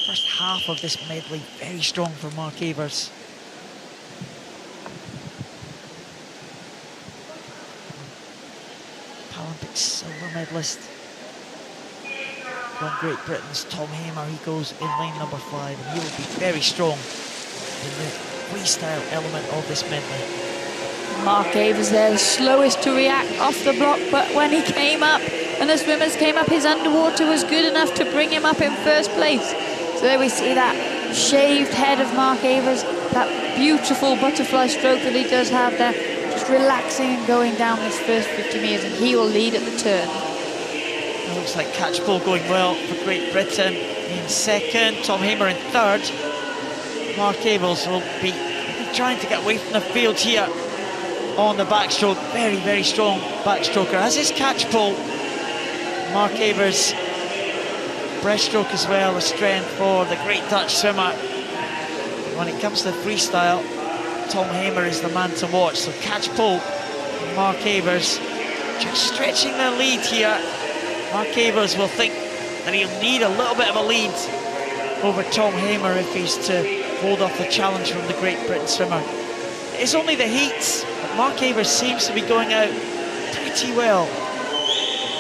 first half of this medley very strong for Mark Avers. Paralympic silver medalist from Great Britain's Tom Hamer. He goes in lane number 5, and he will be very strong in the freestyle element of this medley. Mark Avers there, the slowest to react off the block, but when he came up and the swimmers came up, his underwater was good enough to bring him up in first place. So there we see that shaved head of Mark Avers, that beautiful butterfly stroke that he does have there, just relaxing and going down this first 50 metres, and he will lead at the turn. It looks like catch pole going well for Great Britain in second, Tom Hamer in third. Mark Avers will be trying to get away from the field here on the backstroke. Very, very strong backstroker, as is catch pole. Mark Avers, breaststroke as well, a strength for the great Dutch swimmer. When it comes to freestyle, Tom Hamer is the man to watch. So catch pole, Mark Avers just stretching their lead here. Mark Avers will think that he'll need a little bit of a lead over Tom Hamer if he's to hold off the challenge from the Great Britain swimmer. It's only the heats, but Mark Avers seems to be going out pretty well.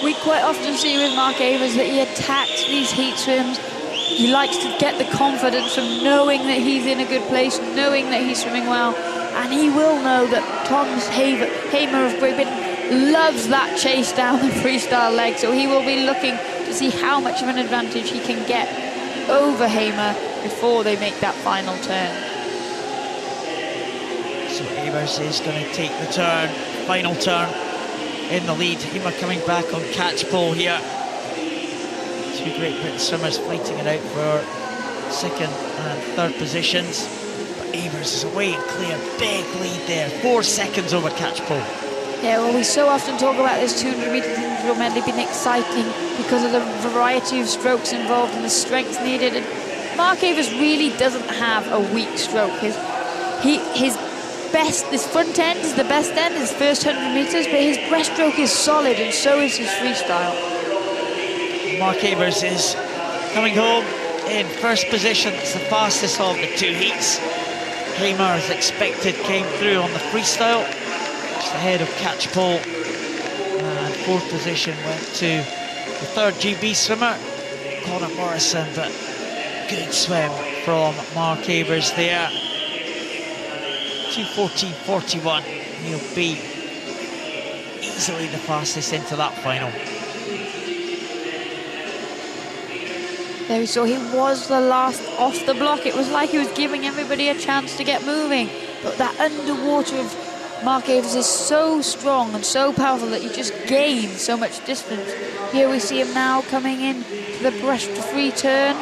We quite often see with Mark Avers that he attacks these heat swims. He likes to get the confidence from knowing that he's in a good place, knowing that he's swimming well, and he will know that Tom Hamer of Great Britain loves that chase down the freestyle leg, so he will be looking to see how much of an advantage he can get over Hamer before they make that final turn. So Avers is going to take the turn, final turn in the lead. Hamer coming back on catch pole here. Two Great Britain swimmers fighting it out for second and third positions. But Avers is away and clear, big lead there, 4 seconds over catch pole. Yeah, well, we so often talk about this 200 metres individual medley being exciting because of the variety of strokes involved and the strength needed. And Mark Avers really doesn't have a weak stroke. His front end is the best end, his first 100 metres, but his breaststroke is solid, and so is his freestyle. Mark Avers is coming home in first position. It's the fastest of the 2 heats. Hamer, as expected, came through on the freestyle, just ahead of catch pole, and fourth position went to the third GB swimmer, Conor Morrison, but good swim from Mark Avers there. 2:14.41, he'll be easily the fastest into that final. There we saw he was the last off the block. It was like he was giving everybody a chance to get moving, but that underwater of Mark Avers is so strong and so powerful that you just gain so much distance. Here we see him now coming in to the breast-free turn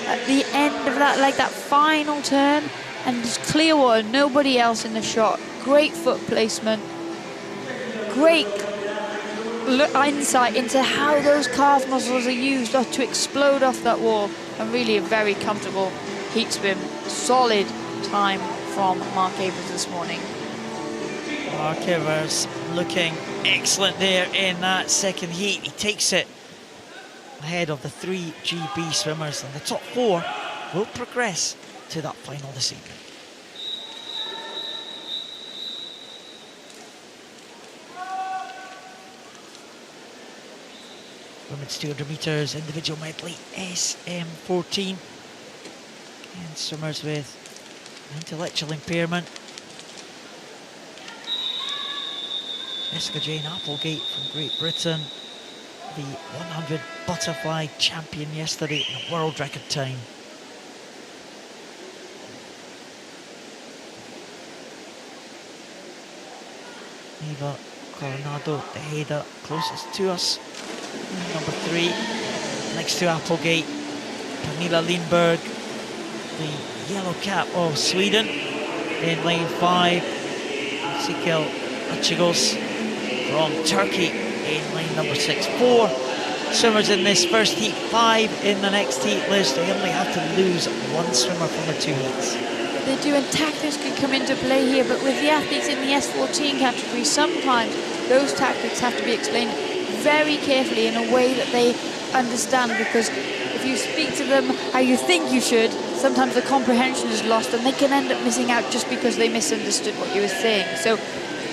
at the end of that, like that final turn, and just clear water, nobody else in the shot. Great foot placement, great insight into how those calf muscles are used to explode off that wall, and really a very comfortable heat swim. Solid time from Mark Avers this morning. Mark Avers looking excellent there in that second heat. He takes it ahead of the 3 GB swimmers, and the top 4 will progress to that final this evening. Women's 200 metres individual medley SM14, and swimmers with intellectual impairment. Jessica Jane Applegate from Great Britain, the 100 butterfly champion yesterday in a world record time. Eva Coronado, the header closest to us, number 3, next to Applegate. Pernilla Lindberg, the yellow cap of Sweden, in lane 5. Sikel Achigos from Turkey in lane number 6. 4 swimmers in this first heat, 5 in the next heat. Liz, they only have to lose 1 swimmer from the 2 heats. They do, and tactics can come into play here, but with the athletes in the S14 category, sometimes those tactics have to be explained very carefully in a way that they understand, because if you speak to them how you think you should, sometimes the comprehension is lost and they can end up missing out just because they misunderstood what you were saying. So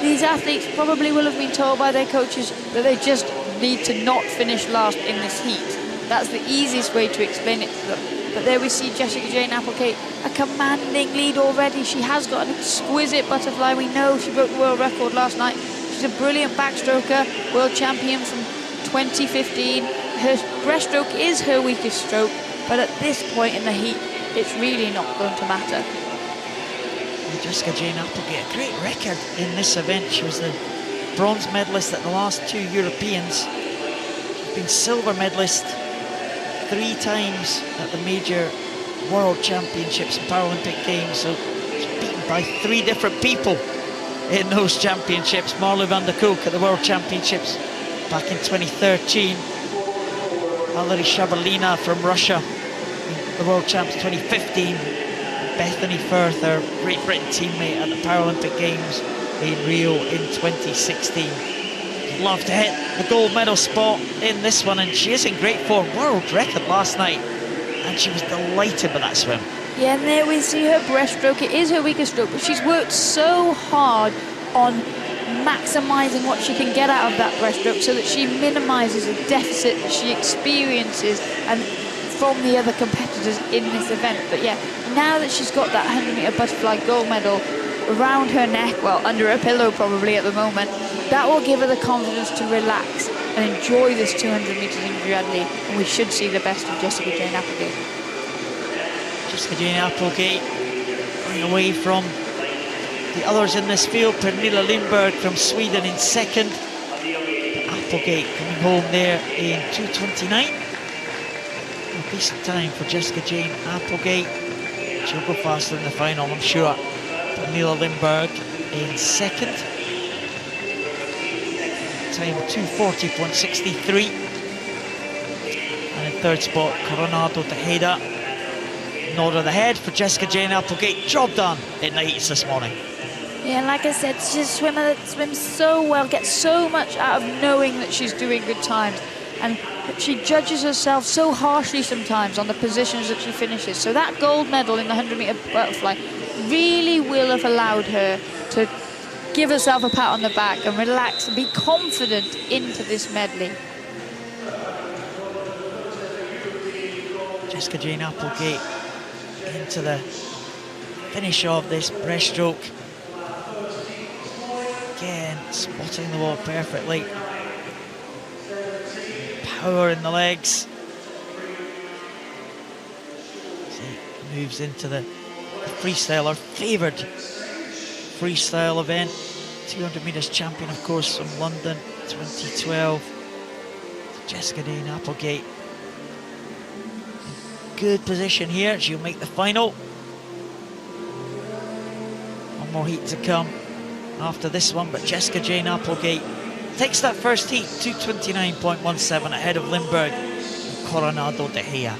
these athletes probably will have been told by their coaches that they just need to not finish last in this heat. That's the easiest way to explain it to them. But there we see Jessica Jane Applegate, a commanding lead already. She has got an exquisite butterfly. We know she broke the world record last night. She's a brilliant backstroker, world champion from 2015. Her breaststroke is her weakest stroke, but at this point in the heat, it's really not going to matter. Jessica Jane Applegate, a great record in this event. She was the bronze medalist at the last 2 Europeans. She's been silver medalist 3 times at the major world championships and Paralympic games. So she's beaten by 3 different people in those championships. Marlou van der Kolk at the world championships back in 2013. Valery Shabalina from Russia, the world champs 2015. Bethany Firth, her Great Britain teammate at the Paralympic Games in Rio in 2016. Love to hit the gold medal spot in this one, and she is in great form. World record last night, and she was delighted with that swim. Yeah, and there we see her breaststroke. It is her weakest stroke, but she's worked so hard on maximising what she can get out of that breaststroke so that she minimises the deficit that she experiences and from the other competitors in this event. But yeah, now that she's got that 100-metre butterfly gold medal around her neck, well, under her pillow probably at the moment, that will give her the confidence to relax and enjoy this 200 metres in Medley, and we should see the best of Jessica Jane Applegate. Jessica Jane Applegate going away from the others in this field. Pernilla Lindberg from Sweden in second. Applegate coming home there in 2:29. A decent time for Jessica Jane Applegate. She'll go faster in the final, I'm sure. Pernilla Lindberg in second. Time 2:40.63. And in third spot, Coronado Tejeda. Nod of the head for Jessica Jane Applegate. Job done in the heats this morning. Yeah, like I said, she's a swimmer that swims so well, gets so much out of knowing that she's doing good times. And she judges herself so harshly sometimes on the positions that she finishes. So that gold medal in the 100-metre butterfly really will have allowed her to give herself a pat on the back and relax and be confident into this medley. Jessica Jane Applegate into the finish of this breaststroke. Again, spotting the wall perfectly. Power in the legs. See, moves into the freestyle, our favoured freestyle event. 200 metres champion, of course, from London 2012. Jessica Jane Applegate. Good position here. She'll make the final. One more heat to come after this one, but Jessica Jane Applegate takes that first heat, 2:29.17 ahead of Lindberg and Coronado de Gea.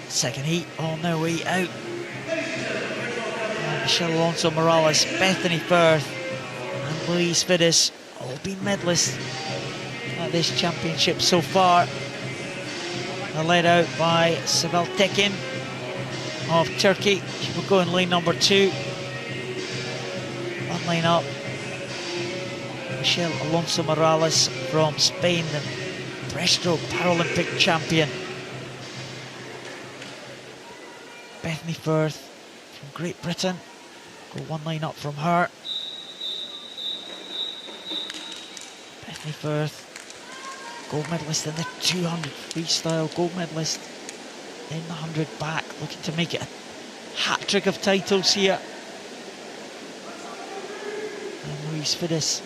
Second heat on their way out. Michelle Alonso Morales, Bethany Firth and Louise Fides all been medalists at this championship so far. They're led out by Sibel Tekin of Turkey. She will go in lane number 2. One lane up, Michelle Alonso Morales from Spain, the breaststroke Paralympic champion. Bethany Firth from Great Britain. Go one line up from her. Bethany Firth, gold medalist in the 200 freestyle, gold medalist in the 100 back, looking to make it a hat-trick of titles here. And Louise Fides,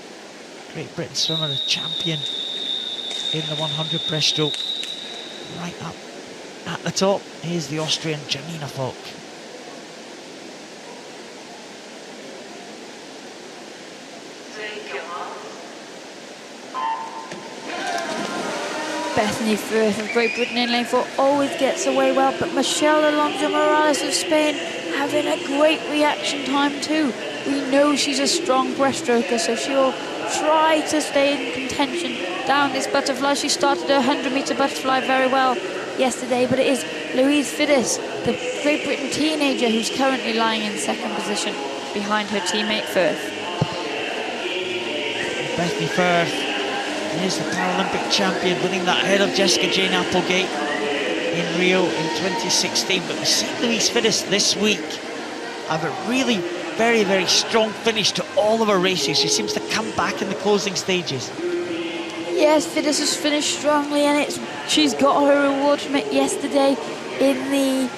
Great Britain swimmer, a champion in the 100 breaststroke. Right up at the top is the Austrian Janina Falk. Bethany Firth of Great Britain in lane 4 always gets away well, but Michelle Alonso Morales of Spain having a great reaction time too. We know she's a strong breaststroker, so she'll try to stay in contention down this butterfly. She started her 100-meter butterfly very well yesterday, but it is Louise Fiddis, the Great Britain teenager, who's currently lying in second position behind her teammate Firth. Bethany Firth is the Paralympic champion, winning that ahead of Jessica Jane Applegate in Rio in 2016. But we see Louise Fiddis this week have a really very, very strong finish to all of her races. She seems to come back in the closing stages. Yes, Fiddis has finished strongly, and she's got her reward from it yesterday in the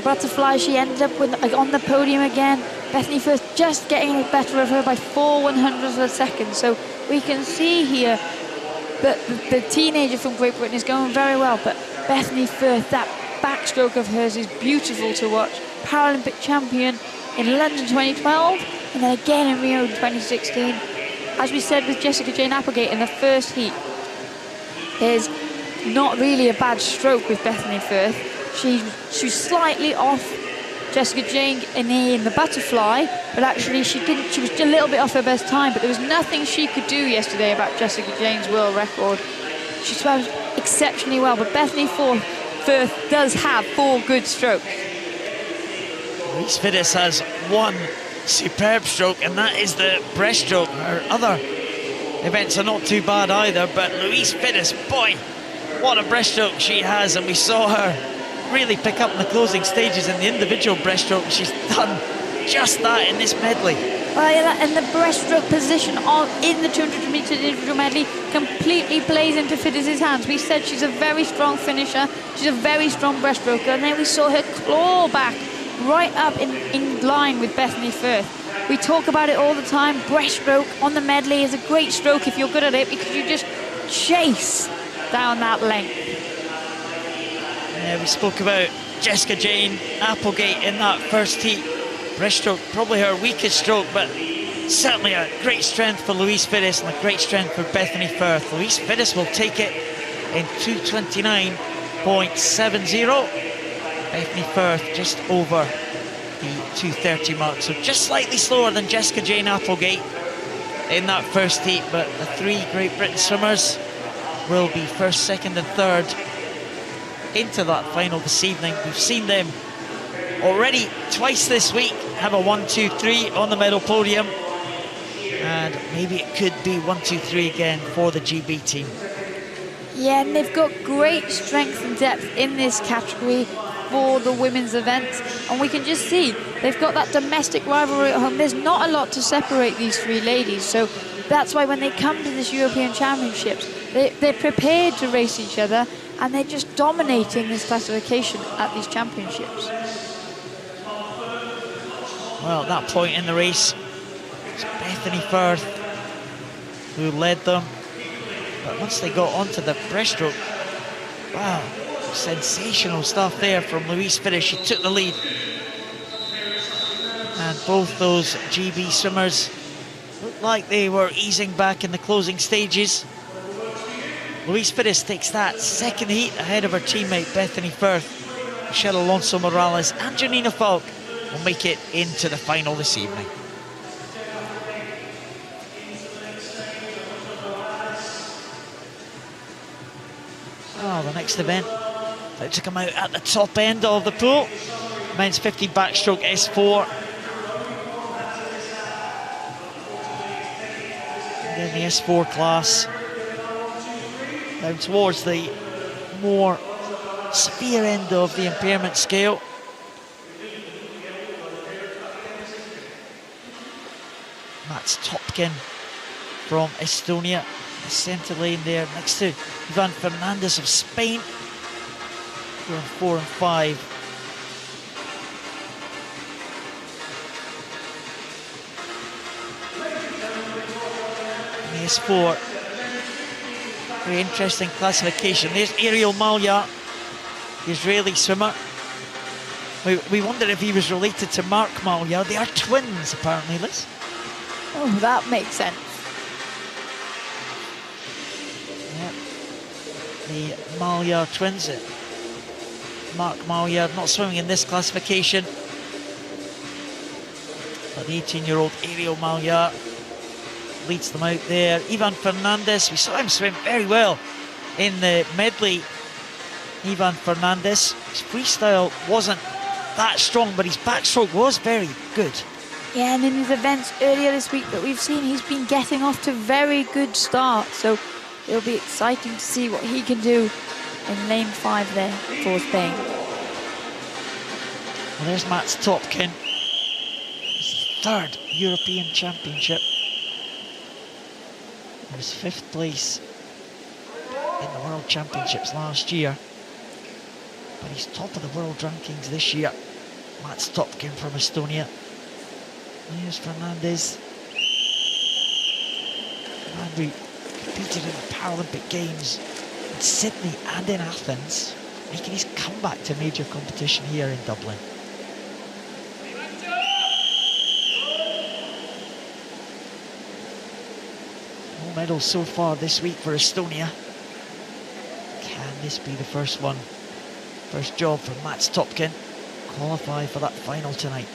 butterfly. She ended up on the podium again. Bethany Firth just getting the better of her by 4/100ths of a second. So we can see here that the teenager from Great Britain is going very well, but Bethany Firth, that backstroke of hers is beautiful to watch. Paralympic champion in London 2012, and then again in Rio in 2016. As we said with Jessica Jane Applegate in the first heat, there's not really a bad stroke with Bethany Firth. She's slightly off Jessica Jane in the butterfly, but actually she was a little bit off her best time, but there was nothing she could do yesterday about Jessica Jane's world record. She swam exceptionally well, but Bethany Firth does have 4 good strokes. Louise Fiddis has one superb stroke, and that is the breaststroke. Her other events are not too bad either, but Louise Fiddis, boy, what a breaststroke she has, and we saw her really pick up in the closing stages in the individual breaststroke. She's done just that in this medley. Well, yeah, and the breaststroke position in the 200-meter individual medley completely plays into Fiddis' hands. We said she's a very strong finisher, she's a very strong breaststroker, and then we saw her claw back right up in line with Bethany Firth. We talk about it all the time. Breaststroke on the medley is a great stroke if you're good at it, because you just chase down that length. Yeah, we spoke about Jessica Jane Applegate in that first heat. Breaststroke, probably her weakest stroke, but certainly a great strength for Louise Fiddis and a great strength for Bethany Firth. Louise Fiddis will take it in 2:29.70. Bethany Firth just over the 2:30 mark, so just slightly slower than Jessica Jane Applegate in that first heat, but the 3 Great Britain swimmers will be first, second and third into that final this evening. We've seen them already twice this week have a 1, 2, 3 on the medal podium, and maybe it could be 1, 2, 3 again for the GB team. Yeah, and they've got great strength and depth in this category for the women's events, and we can just see they've got that domestic rivalry at home. There's not a lot to separate these 3 ladies, so that's why when they come to this European Championships, they're prepared to race each other, and they're just dominating this classification at these championships. Well, at that point in the race, it's Bethany Firth who led them, but once they got onto the breaststroke, wow, sensational stuff there from Louise Fiddis. She took the lead, and both those GB swimmers looked like they were easing back in the closing stages. Louise Fiddis takes that second heat ahead of her teammate Bethany Firth. Michelle Alonso Morales and Janina Falk will make it into the final this evening. Oh, the next event that to come out at the top end of the pool, men's 50 backstroke S4. And then the S4 class down towards the more severe end of the impairment scale. Mats Topkin from Estonia, the centre lane there next to Ivan Fernandez of Spain. 4 and 5. And the S4, very interesting classification. There's Ariel Malya, the Israeli swimmer. We wondered if he was related to Mark Malya. They are twins, apparently, Liz. Oh, that makes sense. Yeah. the Malyar twins. Mark Malyar not swimming in this classification, but the 18-year-old Ariel Malyar leads them out there. Ivan Fernandez, we saw him swim very well in the medley. Ivan Fernandez, his freestyle wasn't that strong, but his backstroke was very good. Yeah, and in his events earlier this week that we've seen, he's been getting off to very good starts. So it'll be exciting to see what he can do in lane 5 there for Spain. Well, there's Mats Topkin. His 3rd European Championship. He was 5th place in the World Championships last year, but he's top of the world rankings this year. Mats Topkin from Estonia. Here's Fernandez. Man who competed in the Paralympic Games in Sydney and in Athens, making his comeback to major competition here in Dublin. No medals so far this week for Estonia. Can this be the first one? First job for Mats Topkin. Qualify for that final tonight.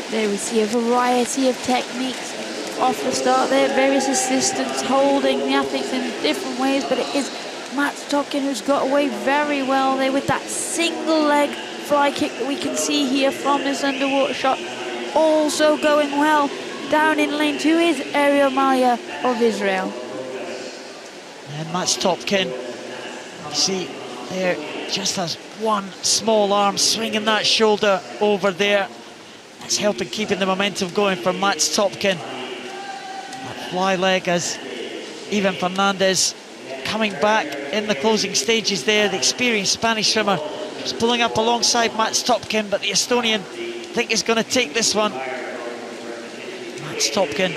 There we see a variety of techniques off the start there. Various assistants holding the athletes in different ways, but it is Mats Topkin who's got away very well there with that single leg fly kick that we can see here from this underwater shot. Also going well down in lane 2 is Ariel Malyar of Israel. And Mats Topkin, you see there, just has one small arm swinging that shoulder over there. That's helping keeping the momentum going for Mats Topkin. That fly leg as Ivan Fernandez coming back in the closing stages there. The experienced Spanish swimmer is pulling up alongside Mats Topkin, but the Estonian, I think, is going to take this one. Mats Topkin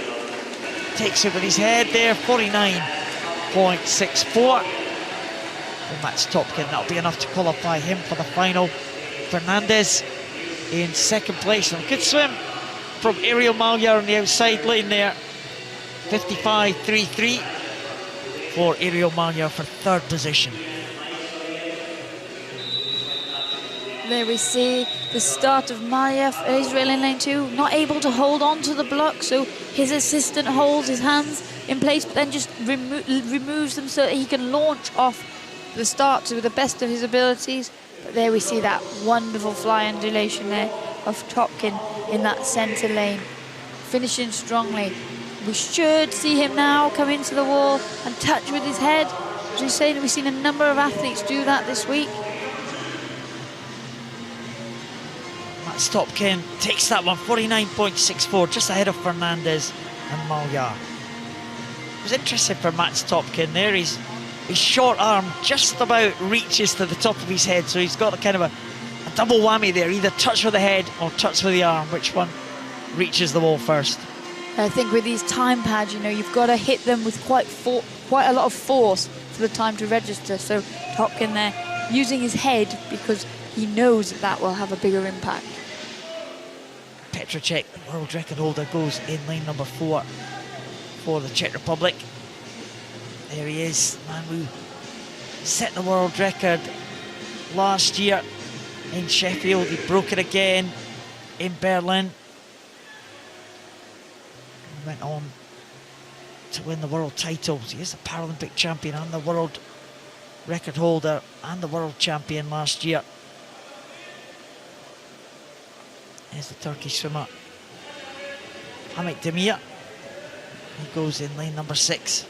takes it with his head there, 49.64. For Mats Topkin, that'll be enough to qualify him for the final. Fernandez in 2nd place. And a good swim from Ariel Malyar on the outside lane there. 55.33 for Ariel Malyar for 3rd position. There we see the start of Malyar for Israel in lane 2, not able to hold on to the block, so his assistant holds his hands in place, but then just removes them so that he can launch off the start to the best of his abilities. But there we see that wonderful fly undulation there of Topkin in that centre lane, finishing strongly. We should see him now come into the wall and touch with his head. As we say, we've seen a number of athletes do that this week. Mats Topkin takes that one, 49.64, just ahead of Fernandez and Malyar. It was interesting for Mats Topkin there. His short arm just about reaches to the top of his head, so he's got a kind of a double whammy there, either touch with the head or touch with the arm. Which one reaches the wall first? I think with these time pads, you know, you've got to hit them with quite a lot of force for the time to register. So Topkin there using his head because he knows that will have a bigger impact. Petrocek, the world record holder, goes in lane number 4 for the Czech Republic. There he is, man who set the world record last year in Sheffield. He broke it again in Berlin. He went on to win the world titles. He is the Paralympic champion and the world record holder and the world champion last year. There's the Turkish swimmer, Hamit Demir. He goes in lane number 6.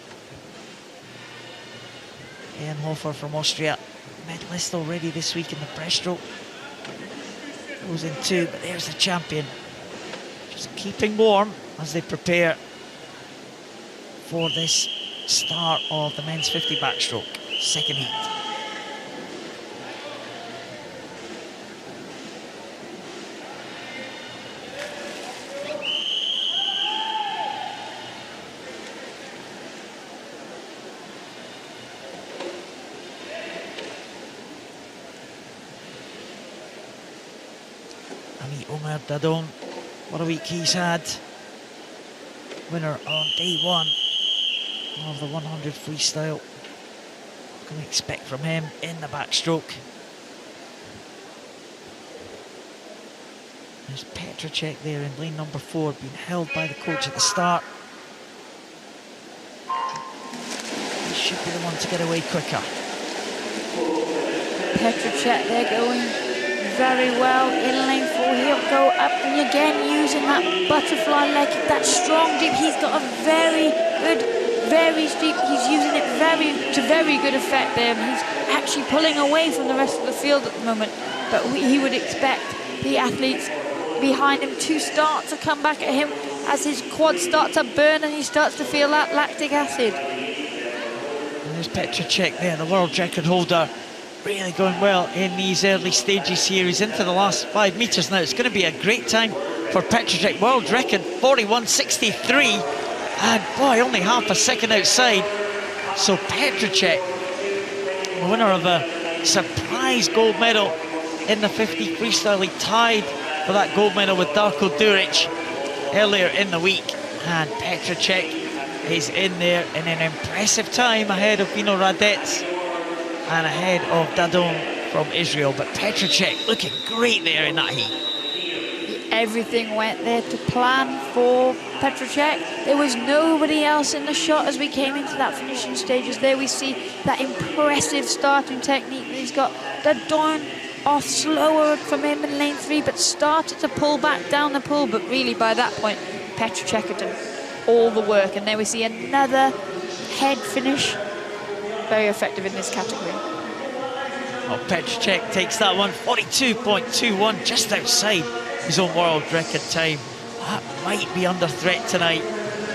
Ian Hofer from Austria, medalist already this week in the breaststroke. Goes in 2, but there's the champion. Just keeping warm as they prepare for this start of the men's 50 backstroke, 2nd heat. Omer Dadon, what a week he's had. Winner on day 1 of the 100 freestyle. What can we expect from him in the backstroke? There's Petracek there in lane number 4, being held by the coach at the start. He should be the one to get away quicker. Petracek, they're going very well in lane 4. He'll go up and again using that butterfly leg, that strong deep. He's got a very good, very steep. He's using it to very good effect there. He's actually pulling away from the rest of the field at the moment. But he would expect the athletes behind him to start to come back at him as his quads start to burn and he starts to feel that lactic acid. And there's Petracek there, the world record holder. Really going well in these early stages here. He's into the last 5 metres now. It's going to be a great time for Petracek. World record 41.63, and boy, only half a second outside. So Petracek, the winner of a surprise gold medal in the 50 freestyle, he tied for that gold medal with Darko Duric earlier in the week, and Petracek is in there in an impressive time ahead of Vino Radets and ahead of Dadon from Israel. But Petracek looking great there in that heat. Everything went there to plan for Petracek. There was nobody else in the shot as we came into that finishing stages. There we see that impressive starting technique that he's got. Dadon off slower from him in lane 3, but started to pull back down the pool. But really by that point, Petracek had done all the work. And there we see another head finish. Very effective in this category. Well, Petracek takes that one, 42.21, just outside his own world record time. That might be under threat tonight.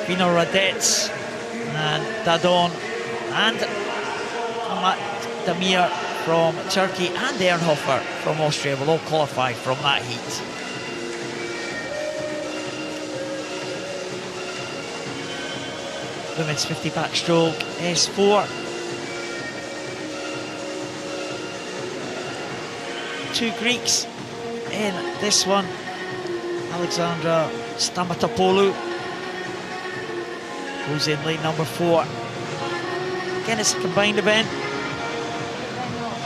Vino Radets and Dadon and Ahmet Damir from Turkey and Ernhofer from Austria will all qualify from that heat. Women's 50 backstroke, S4. 2 Greeks in this one. Alexandra Stamatopoulou goes in lane number 4. Again, it's a combined event.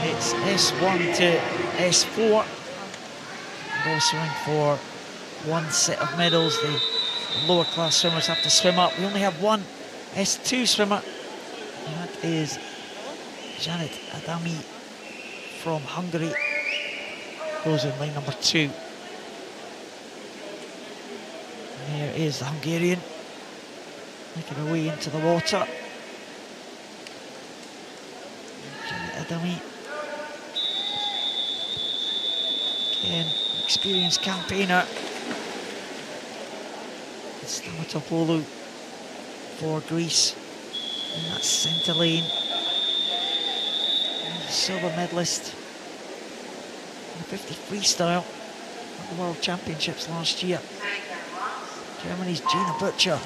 It's S1 to S4. Both swimming for 1 set of medals. The lower class swimmers have to swim up. We only have one S2 swimmer, and that is Janet Adami from Hungary. Goes in lane number 2. And here is the Hungarian making her way into the water. Janet Adami, again, experienced campaigner. Stamatopoulou for Greece in that centre lane. And the silver medalist in the 50 freestyle at the World Championships last year. Germany's Gina Butcher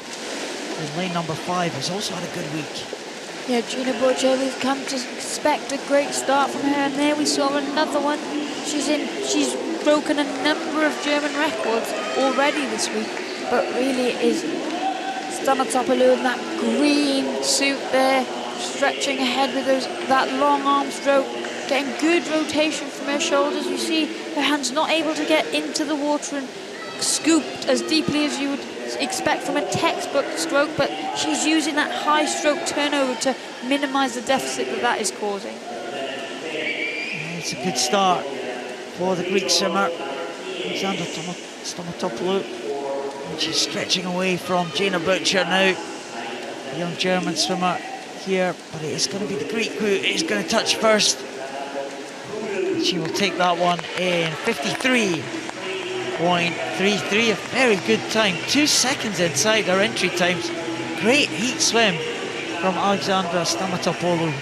in lane number 5 has also had a good week. Yeah, Gina Butcher, we've come to expect a great start from her, and there we saw another one. She's broken a number of German records already this week, but really it is Stamatopoulou in that green suit there, stretching ahead with that long arm stroke, getting good rotation from her shoulders. You see her hands not able to get into the water and scooped as deeply as you would expect from a textbook stroke, but she's using that high stroke turnover to minimise the deficit that is causing. It's a good start for the Greek swimmer, Alexandra Stamatopoulou. And she's stretching away from Gina Butcher now, the young German swimmer here, but it is going to be the Greek who is going to touch first. She will take that one in 53.33, a very good time, 2 seconds inside her entry times. Great heat swim from Alexandra Stamatopoulou.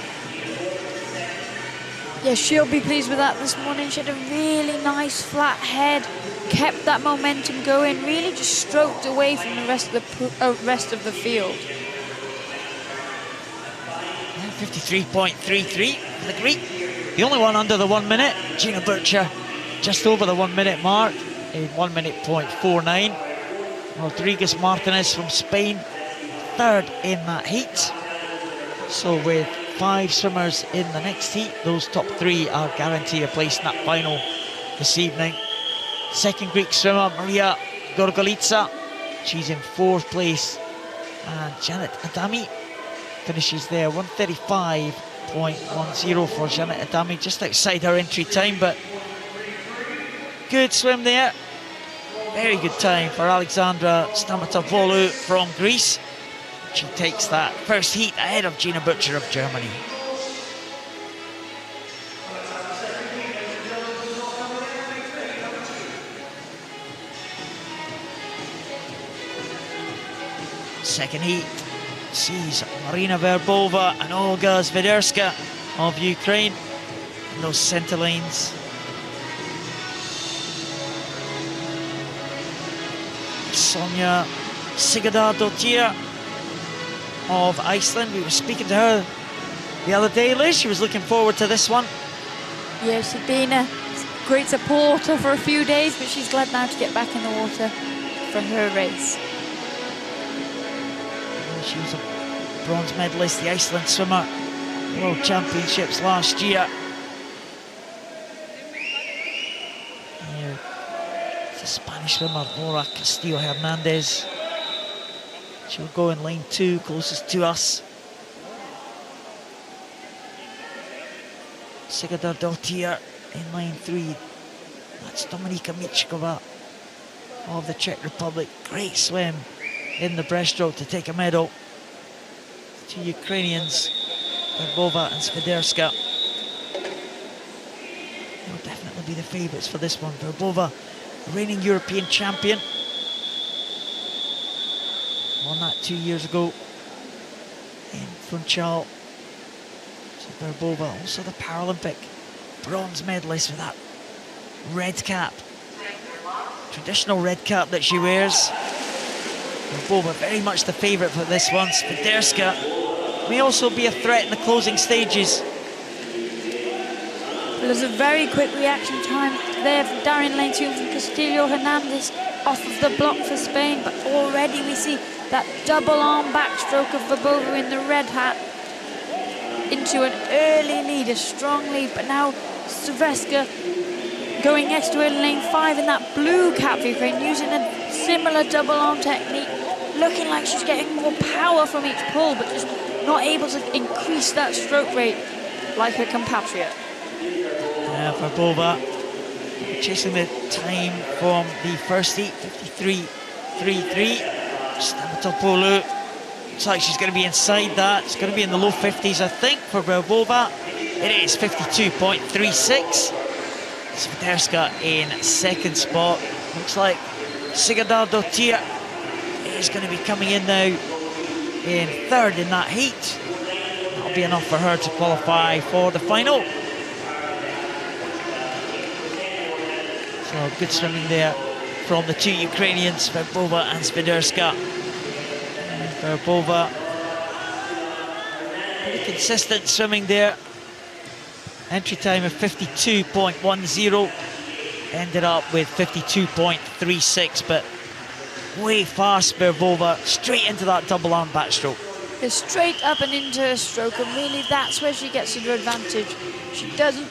Yeah, she'll be pleased with that this morning. She had a really nice flat head, kept that momentum going, really just stroked away from the rest of the field. 53.33 for the Greek. The only one under the 1 minute. Gina Butcher just over the 1 minute mark in 1 minute .49. Rodriguez Martinez from Spain, third in that heat. So with 5 swimmers in the next heat, those top 3 are guaranteed a place in that final this evening. Second Greek swimmer, Maria Gorgolica, she's in 4th place. And Janet Adami finishes there, 1:35.10 for Janet Adami, just outside her entry time, but good swim there. Very good time for Alexandra Stamatopoulou from Greece. She takes that first heat ahead of Gina Butcher of Germany. Second heat sees Marina Verbova and Olga Zviderska of Ukraine in those centre lanes. Sonja Sigurdardóttir of Iceland. We were speaking to her the other day, Liz. She was looking forward to this one. Yeah, she's been a great supporter for a few days, but she's glad now to get back in the water for her race. She was a bronze medalist, the Iceland swimmer, World Championships last year. The Spanish swimmer, Laura Castillo Hernandez. She'll go in lane 2, closest to us. Sigurdardóttir in lane 3. That's Dominika Michkova of the Czech Republic. Great swim in the breaststroke to take a medal. 2 Ukrainians, Verbova and Zviderska. They'll definitely be the favourites for this one. Verbova, reigning European champion. Won that 2 years ago in Funchal. So Verbova, also the Paralympic bronze medalist with that red cap. Traditional red cap that she wears. Verbova very much the favourite for this one. Zviderska may also be a threat in the closing stages. There's a very quick reaction time there from Darren lane 2 from Castillo Hernandez off of the block for Spain, but already we see that double arm backstroke of Verbova in the red hat into an early lead, a strong lead, but now Zviderska going next to her in lane 5 in that blue cap for Ukraine, using a similar double arm technique, looking like she's getting more power from each pull, but just not able to increase that stroke rate like her compatriot. Yeah, Verbova chasing the time from the first heat, 53.33. Stamatopoulou, looks like she's going to be inside that. It's going to be in the low 50s, I think, for Verbova. It is 52.36. Zviderska in second spot. Looks like Sigurdardóttir is going to be coming in now in third in that heat. That'll be enough for her to qualify for the final. So good swimming there from the 2 Ukrainians, Verbova and Zviderska. And Verbova, pretty consistent swimming there. Entry time of 52.10, ended up with 52.36, but way fast Verbova, straight into that double arm backstroke. It's straight up and into her stroke, and really that's where she gets her advantage. She doesn't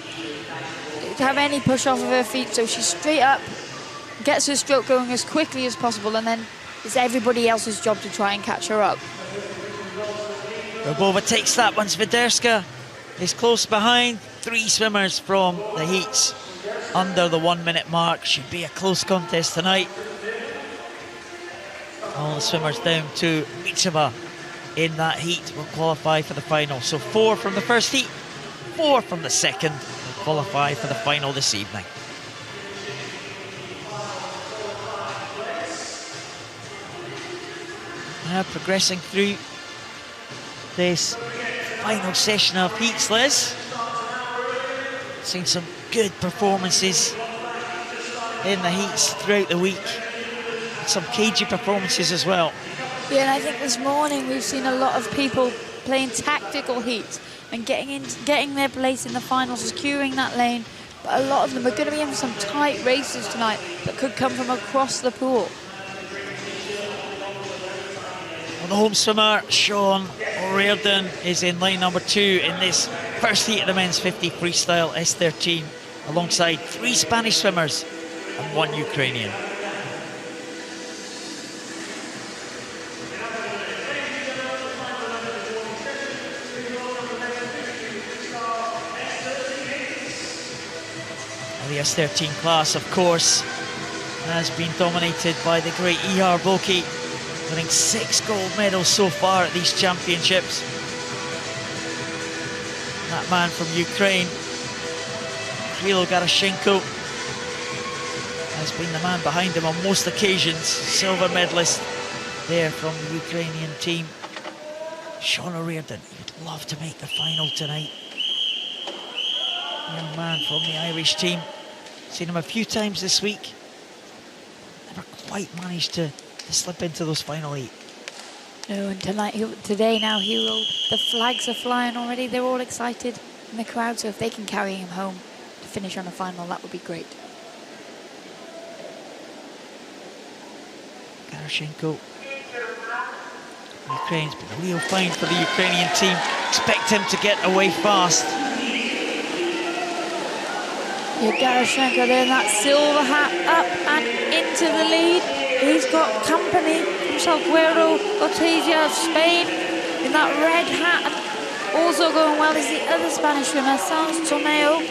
have any push off of her feet, so she's straight up, gets her stroke going as quickly as possible, and then it's everybody else's job to try and catch her up. Verbova takes that one. Zviderska is close behind. 3 swimmers from the heats under the 1 minute mark. Should be a close contest tonight. All the swimmers down to Michkova in that heat will qualify for the final. So 4 from the first heat, 4 from the second will qualify for the final this evening. Now progressing through this final session of heats, Liz. Seen some good performances in the heats throughout the week. Some cagey performances as well. Yeah, and I think this morning we've seen a lot of people playing tactical heats and getting their place in the final, securing that lane. But a lot of them are going to be in some tight races tonight that could come from across the pool. the home swimmer, Sean O'Riordan, is in line number 2 in this first heat of the men's 50 freestyle S13, alongside 3 Spanish swimmers and 1 Ukrainian. The S13 class, of course, has been dominated by the great Ihar Boki, winning 6 gold medals so far at these championships. That man from Ukraine, Krilo Garashenko, has been the man behind him on most occasions. Silver medalist there from the Ukrainian team. Sean O'Riordan, he would love to make the final tonight. Young man from the Irish team. Seen him a few times this week. Never quite managed to slip into those final 8. No, and today now the flags are flying already. They're all excited in the crowd, so if they can carry him home to finish on the final, that would be great. Garashenko. Ukraine's been a real find for the Ukrainian team. Expect him to get away fast. Yeah, Garashenko there in that silver hat, up and into the lead. He's got company from Salguero Ortizia of Spain in that red hat. Also going well is the other Spanish swimmer, Sans Tomeo,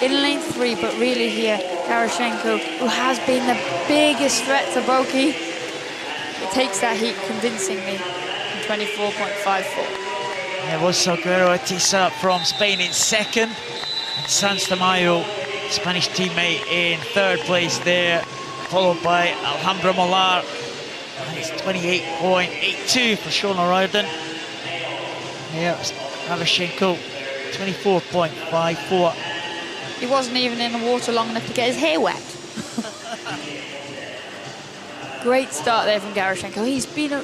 in lane 3. But really here, Garashenko, who has been the biggest threat to Boki, it takes that heat convincingly in 24.54. It was Salguero Ortiza from Spain in 2nd. And Sans Tomeo, Spanish teammate, in 3rd place there, followed by Alhambra Molar, and it's 28.82 for Sean O'Riordan. Here's Garashenko, 24.54. He wasn't even in the water long enough to get his hair wet. Great start there from Garashenko. He's been a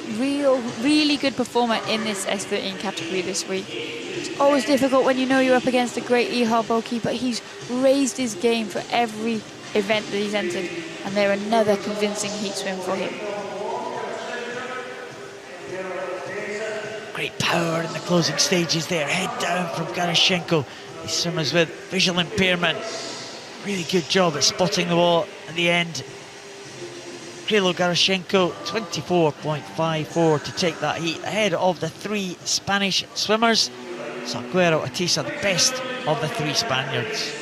really good performer in this S13 category this week. It's always difficult when you know you're up against a great Ihar Boki, but he's raised his game for every event that he's entered, and they're another convincing heat swim for him. Great power in the closing stages there. Head down from Garashenko. These swimmers with visual impairment. Really good job at spotting the wall at the end. Krilo Garashenko, 24.54 to take that heat, ahead of the 3 Spanish swimmers. Salguero Ortiza, the best of the 3 Spaniards.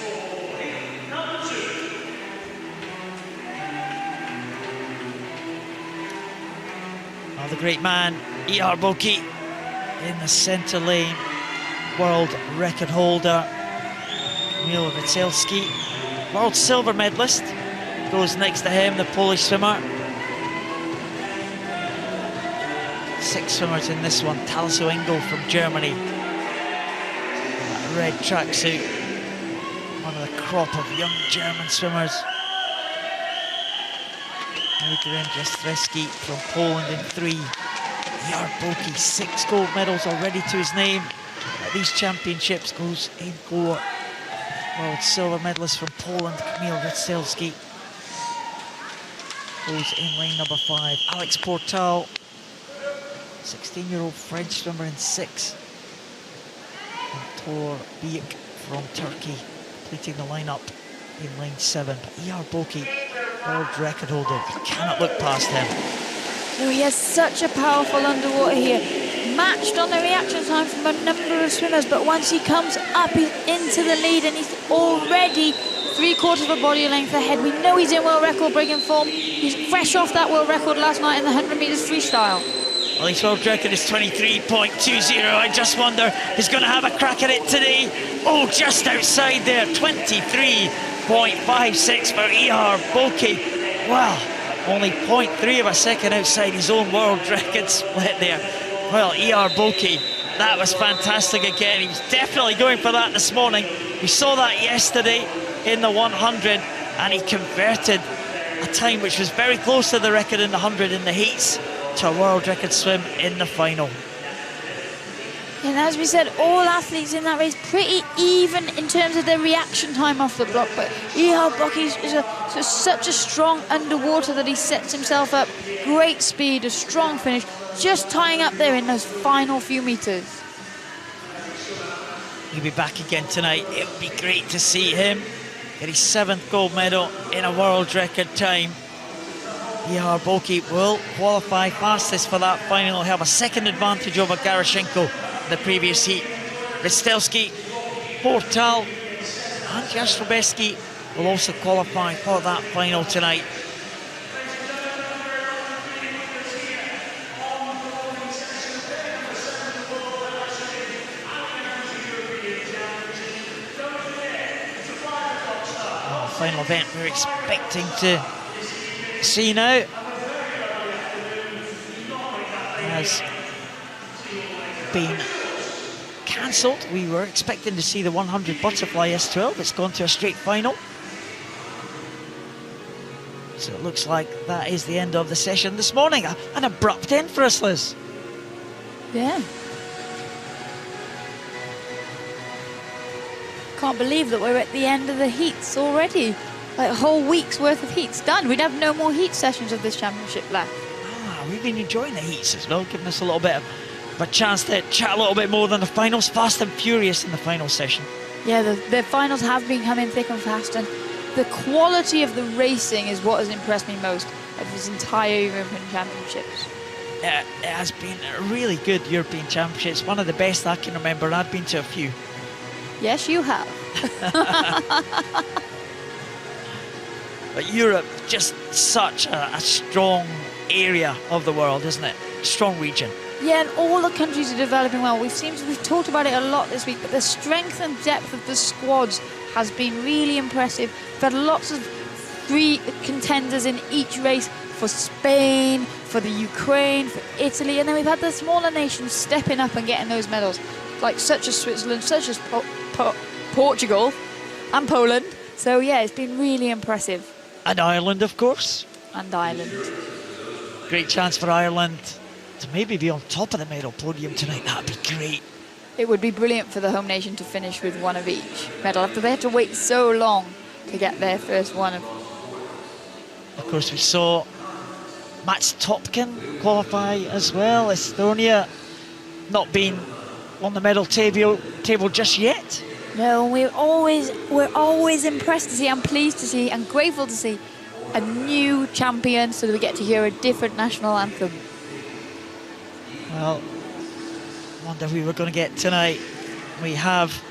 Oh, the great man, Ihar Boki, in the centre lane. World record holder, Kamil Rycelski, world silver medalist, goes next to him, the Polish swimmer. 6 swimmers in this one. Talasio Engel from Germany. That red tracksuit, one of the crop of young German swimmers. Duren from Poland in 3. Ihar Boki, 6 gold medals already to his name at these championships. Goes in 4. World silver medalist from Poland, Kamil Rycelski, goes in lane number 5. Alex Portal, 16-year-old French swimmer, in 6. And Tor Biek from Turkey, completing the lineup in lane 7. But Ihar Boki, world record holder, you cannot look past him. So he has such a powerful underwater here, matched on the reaction time from a number of swimmers, but once he comes up, he's into the lead and he's already 3/4 of a body length ahead. We know he's in world record breaking form. He's fresh off that world record last night in the 100 metres freestyle. Well, his world record is 23.20. I just wonder he's going to have a crack at it today. Oh, just outside there, 23.56 for Ihar Boki. Wow, only 0.3 of a second outside his own world record split there. Well, Ihar Boki, that was fantastic again. He was definitely going for that this morning. We saw that yesterday in the 100, and he converted a time which was very close to the record in the 100 in the heats to a world record swim in the final. And as we said, all athletes in that race pretty even in terms of their reaction time off the block, but Ihar Boki is such a strong underwater that he sets himself up. Great speed, a strong finish, just tying up there in those final few meters. He'll be back again tonight. It would be great to see him get his 7th gold medal in a world record time. Ihar Boki will qualify fastest for that final. He'll have a second advantage over Garashenko in the previous heat. Ristelski, Portal and Jastrobeski will also qualify for that final tonight. Final event we're expecting to see now has been cancelled. We were expecting to see the 100 butterfly S12. It's gone to a straight final. So it looks like that is the end of the session this morning. An abrupt end for us, Liz. Yeah. Can't believe that we're at the end of the heats already. Like a whole week's worth of heats done. We'd have no more heat sessions of this championship left. We've been enjoying the heats as well, giving us a little bit of a chance to chat a little bit more than the finals. Fast and furious in the final session. Yeah, the finals have been coming thick and fast, and the quality of the racing is what has impressed me most of this entire European Championships. It has been a really good European Championships, one of the best I can remember, and I've been to a few. Yes, you have. But Europe, just such a strong area of the world, isn't it? Strong region. Yeah, and all the countries are developing well. We've talked about it a lot this week, but the strength and depth of the squads has been really impressive. We've had lots of three contenders in each race for Spain, for the Ukraine, for Italy, and then we've had the smaller nations stepping up and getting those medals, like such as Switzerland, such as Portugal and Poland. So yeah, it's been really impressive. And Ireland, of course. And Ireland. Great chance for Ireland to maybe be on top of the medal podium tonight. That'd be great. It would be brilliant for the home nation to finish with one of each medal after they had to wait so long to get their first one. Of course, we saw Mats Topkin qualify as well. Estonia not being on the medal table just yet. No, we're always impressed to see, and pleased to see, and grateful to see a new champion, so that we get to hear a different national anthem. Well, I wonder who we're going to get tonight. We have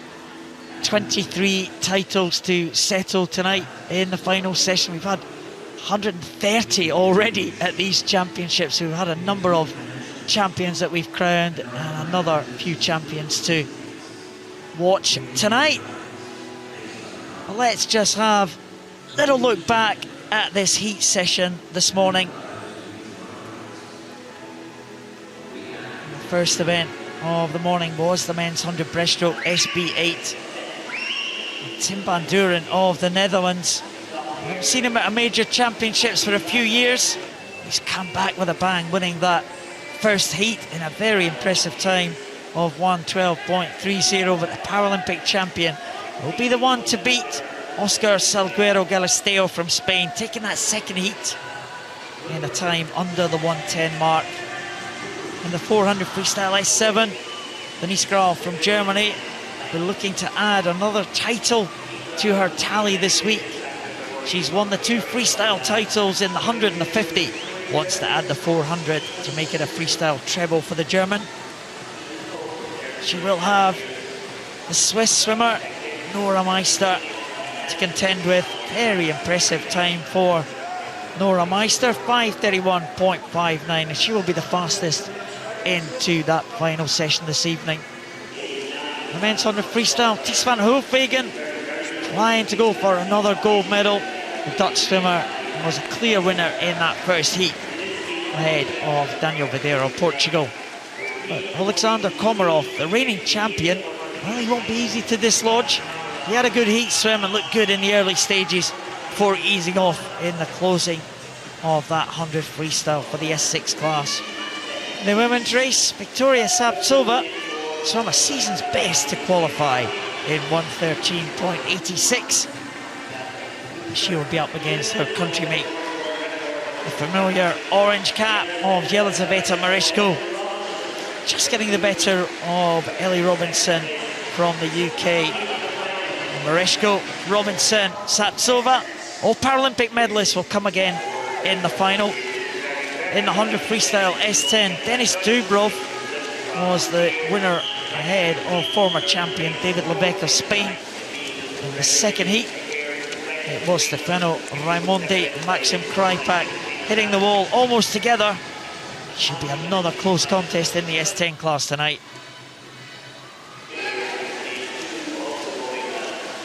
23 titles to settle tonight in the final session. We've had 130 already at these championships. We've had a number of champions that we've crowned and another few champions to watch tonight. Well, let's just have a little look back at this heat session this morning. The first event of the morning was the men's 100 breaststroke SB8. Tim van Duren of the Netherlands. We haven't seen him at a major championships for a few years. He's come back with a bang, winning that first heat in a very impressive time of 1:12.30, but the Paralympic champion will be the one to beat Oscar Salguero Galisteo from Spain, taking that second heat in a time under the 1:10 mark. In the 400 freestyle S7, Denise Grahl from Germany will looking to add another title to her tally this week. She's won the 2 freestyle titles in the 100 and the 50. Wants to add the 400 to make it a freestyle treble for the German. She will have the Swiss swimmer Nora Meister to contend with. Very impressive time for Nora Meister, 5:31.59, and she will be the fastest into that final session this evening. The men's 100 freestyle, Ties van Hoofwegen trying to go for another gold medal. The Dutch swimmer was a clear winner in that first heat ahead of Daniel Videro, Portugal. But Alexander Komarov, the reigning champion, well, he won't be easy to dislodge. He had a good heat swim and looked good in the early stages before easing off in the closing of that 100 freestyle for the S6 class. In the women's race, Victoria Savtsova swam a season's best to qualify in 1:13.86. She will be up against her countrymate The familiar orange cap of Yelizaveta Mareshko. Just getting the better of Ellie Robinson from the UK. Mareshko, Robinson, Sapsova. All Paralympic medalists will come again in the final. In the 100 freestyle S10, Denis Dubrov was the winner ahead of former champion David Lebec of Spain. In the second heat, it was Stefano Raimondi, Maxim Krypak hitting the wall almost together. Should be another close contest in the S10 class tonight.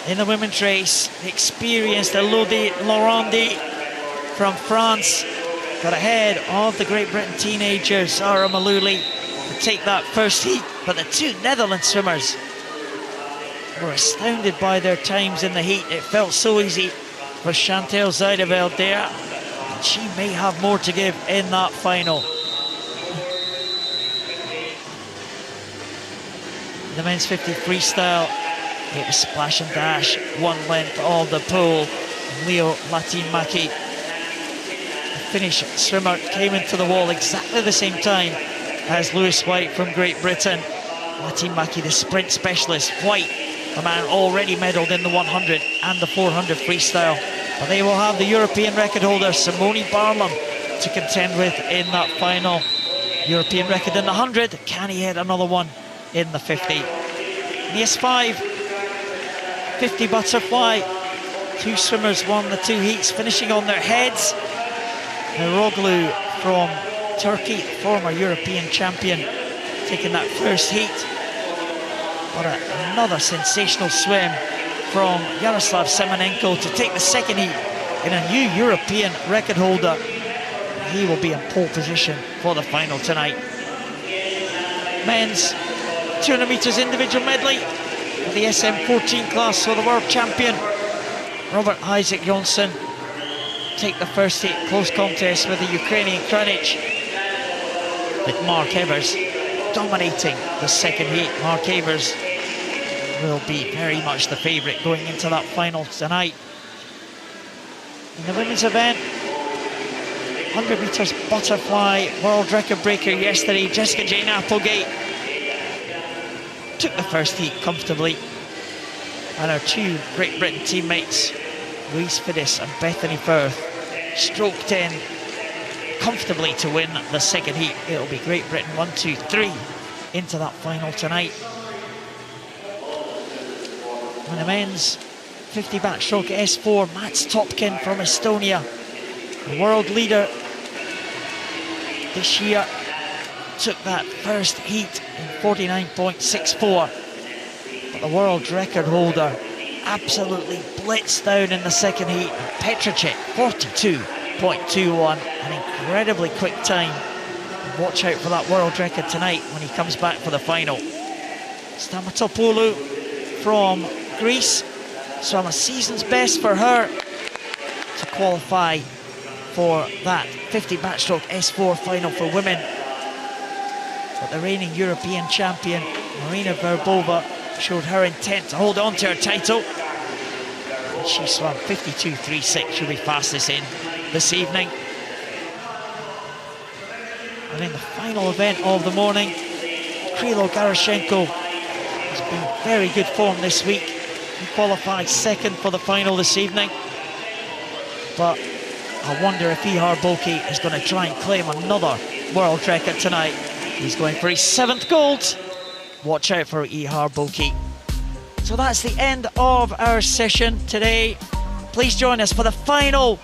In the women's race, the experienced Elodie Laurandi from France got ahead of the Great Britain teenager Zara Malouli to take that first heat, but the two Netherlands swimmers were astounded by their times in the heat. It felt so easy for Chantal Zuideveld there, and she may have more to give in that final. The men's 50 freestyle, it was splash and dash, one length of the pool. Leo Latinmaki, the Finnish swimmer, came into the wall exactly the same time as Lewis White from Great Britain. Latinmaki, the sprint specialist. White, the man already medalled in the 100 and the 400 freestyle. But they will have the European record holder Simone Barnum to contend with in that final. European record in the 100. Can he hit another one in the 50? In the S5, 50 butterfly. Two swimmers won the two heats, finishing on their heads. Eroglu from Turkey, former European champion, taking that first heat. But another sensational swim from Yaroslav Semenenko to take the second heat in a new European record holder. He will be in pole position for the final tonight. Men's 200 metres individual medley of the SM14 class for the world champion Robert Isaac Jonsson take the first heat, close contest with the Ukrainian Kranich, with Mark Evers dominating the second heat. Mark Evers will be very much the favourite going into that final tonight. In the women's event, 100 metres butterfly world record breaker yesterday, Jessica Jane Applegate took the first heat comfortably, and her two Great Britain teammates, Louise Fiddis and Bethany Firth, stroked in comfortably to win the second heat. It'll be Great Britain 1, 2, 3 into that final tonight. And the men's 50 backstroke S4, Mats Topkin from Estonia, the world leader this year, took that first heat in 49.64. But the world record holder absolutely blitzed down in the second heat. Petracek, 42.21, an incredibly quick time. And watch out for that world record tonight when he comes back for the final. Stamatopoulou from Greece, swam a season's best for her to qualify for that 50 backstroke S4 final for women. But the reigning European champion Marina Verbova showed her intent to hold on to her title. And she swam 52.36. She'll be fastest in this evening. And in the final event of the morning, Krilo Garashenko has been in very good form this week. He qualified second for the final this evening. But I wonder if Ihar Boki is going to try and claim another world record tonight. He's going for his 7th gold. Watch out for Ihar Boki. So that's the end of our session today. Please join us for the final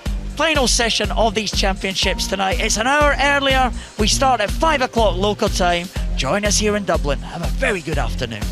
session of these championships tonight. It's an hour earlier. We start at 5 o'clock local time. Join us here in Dublin. Have a very good afternoon.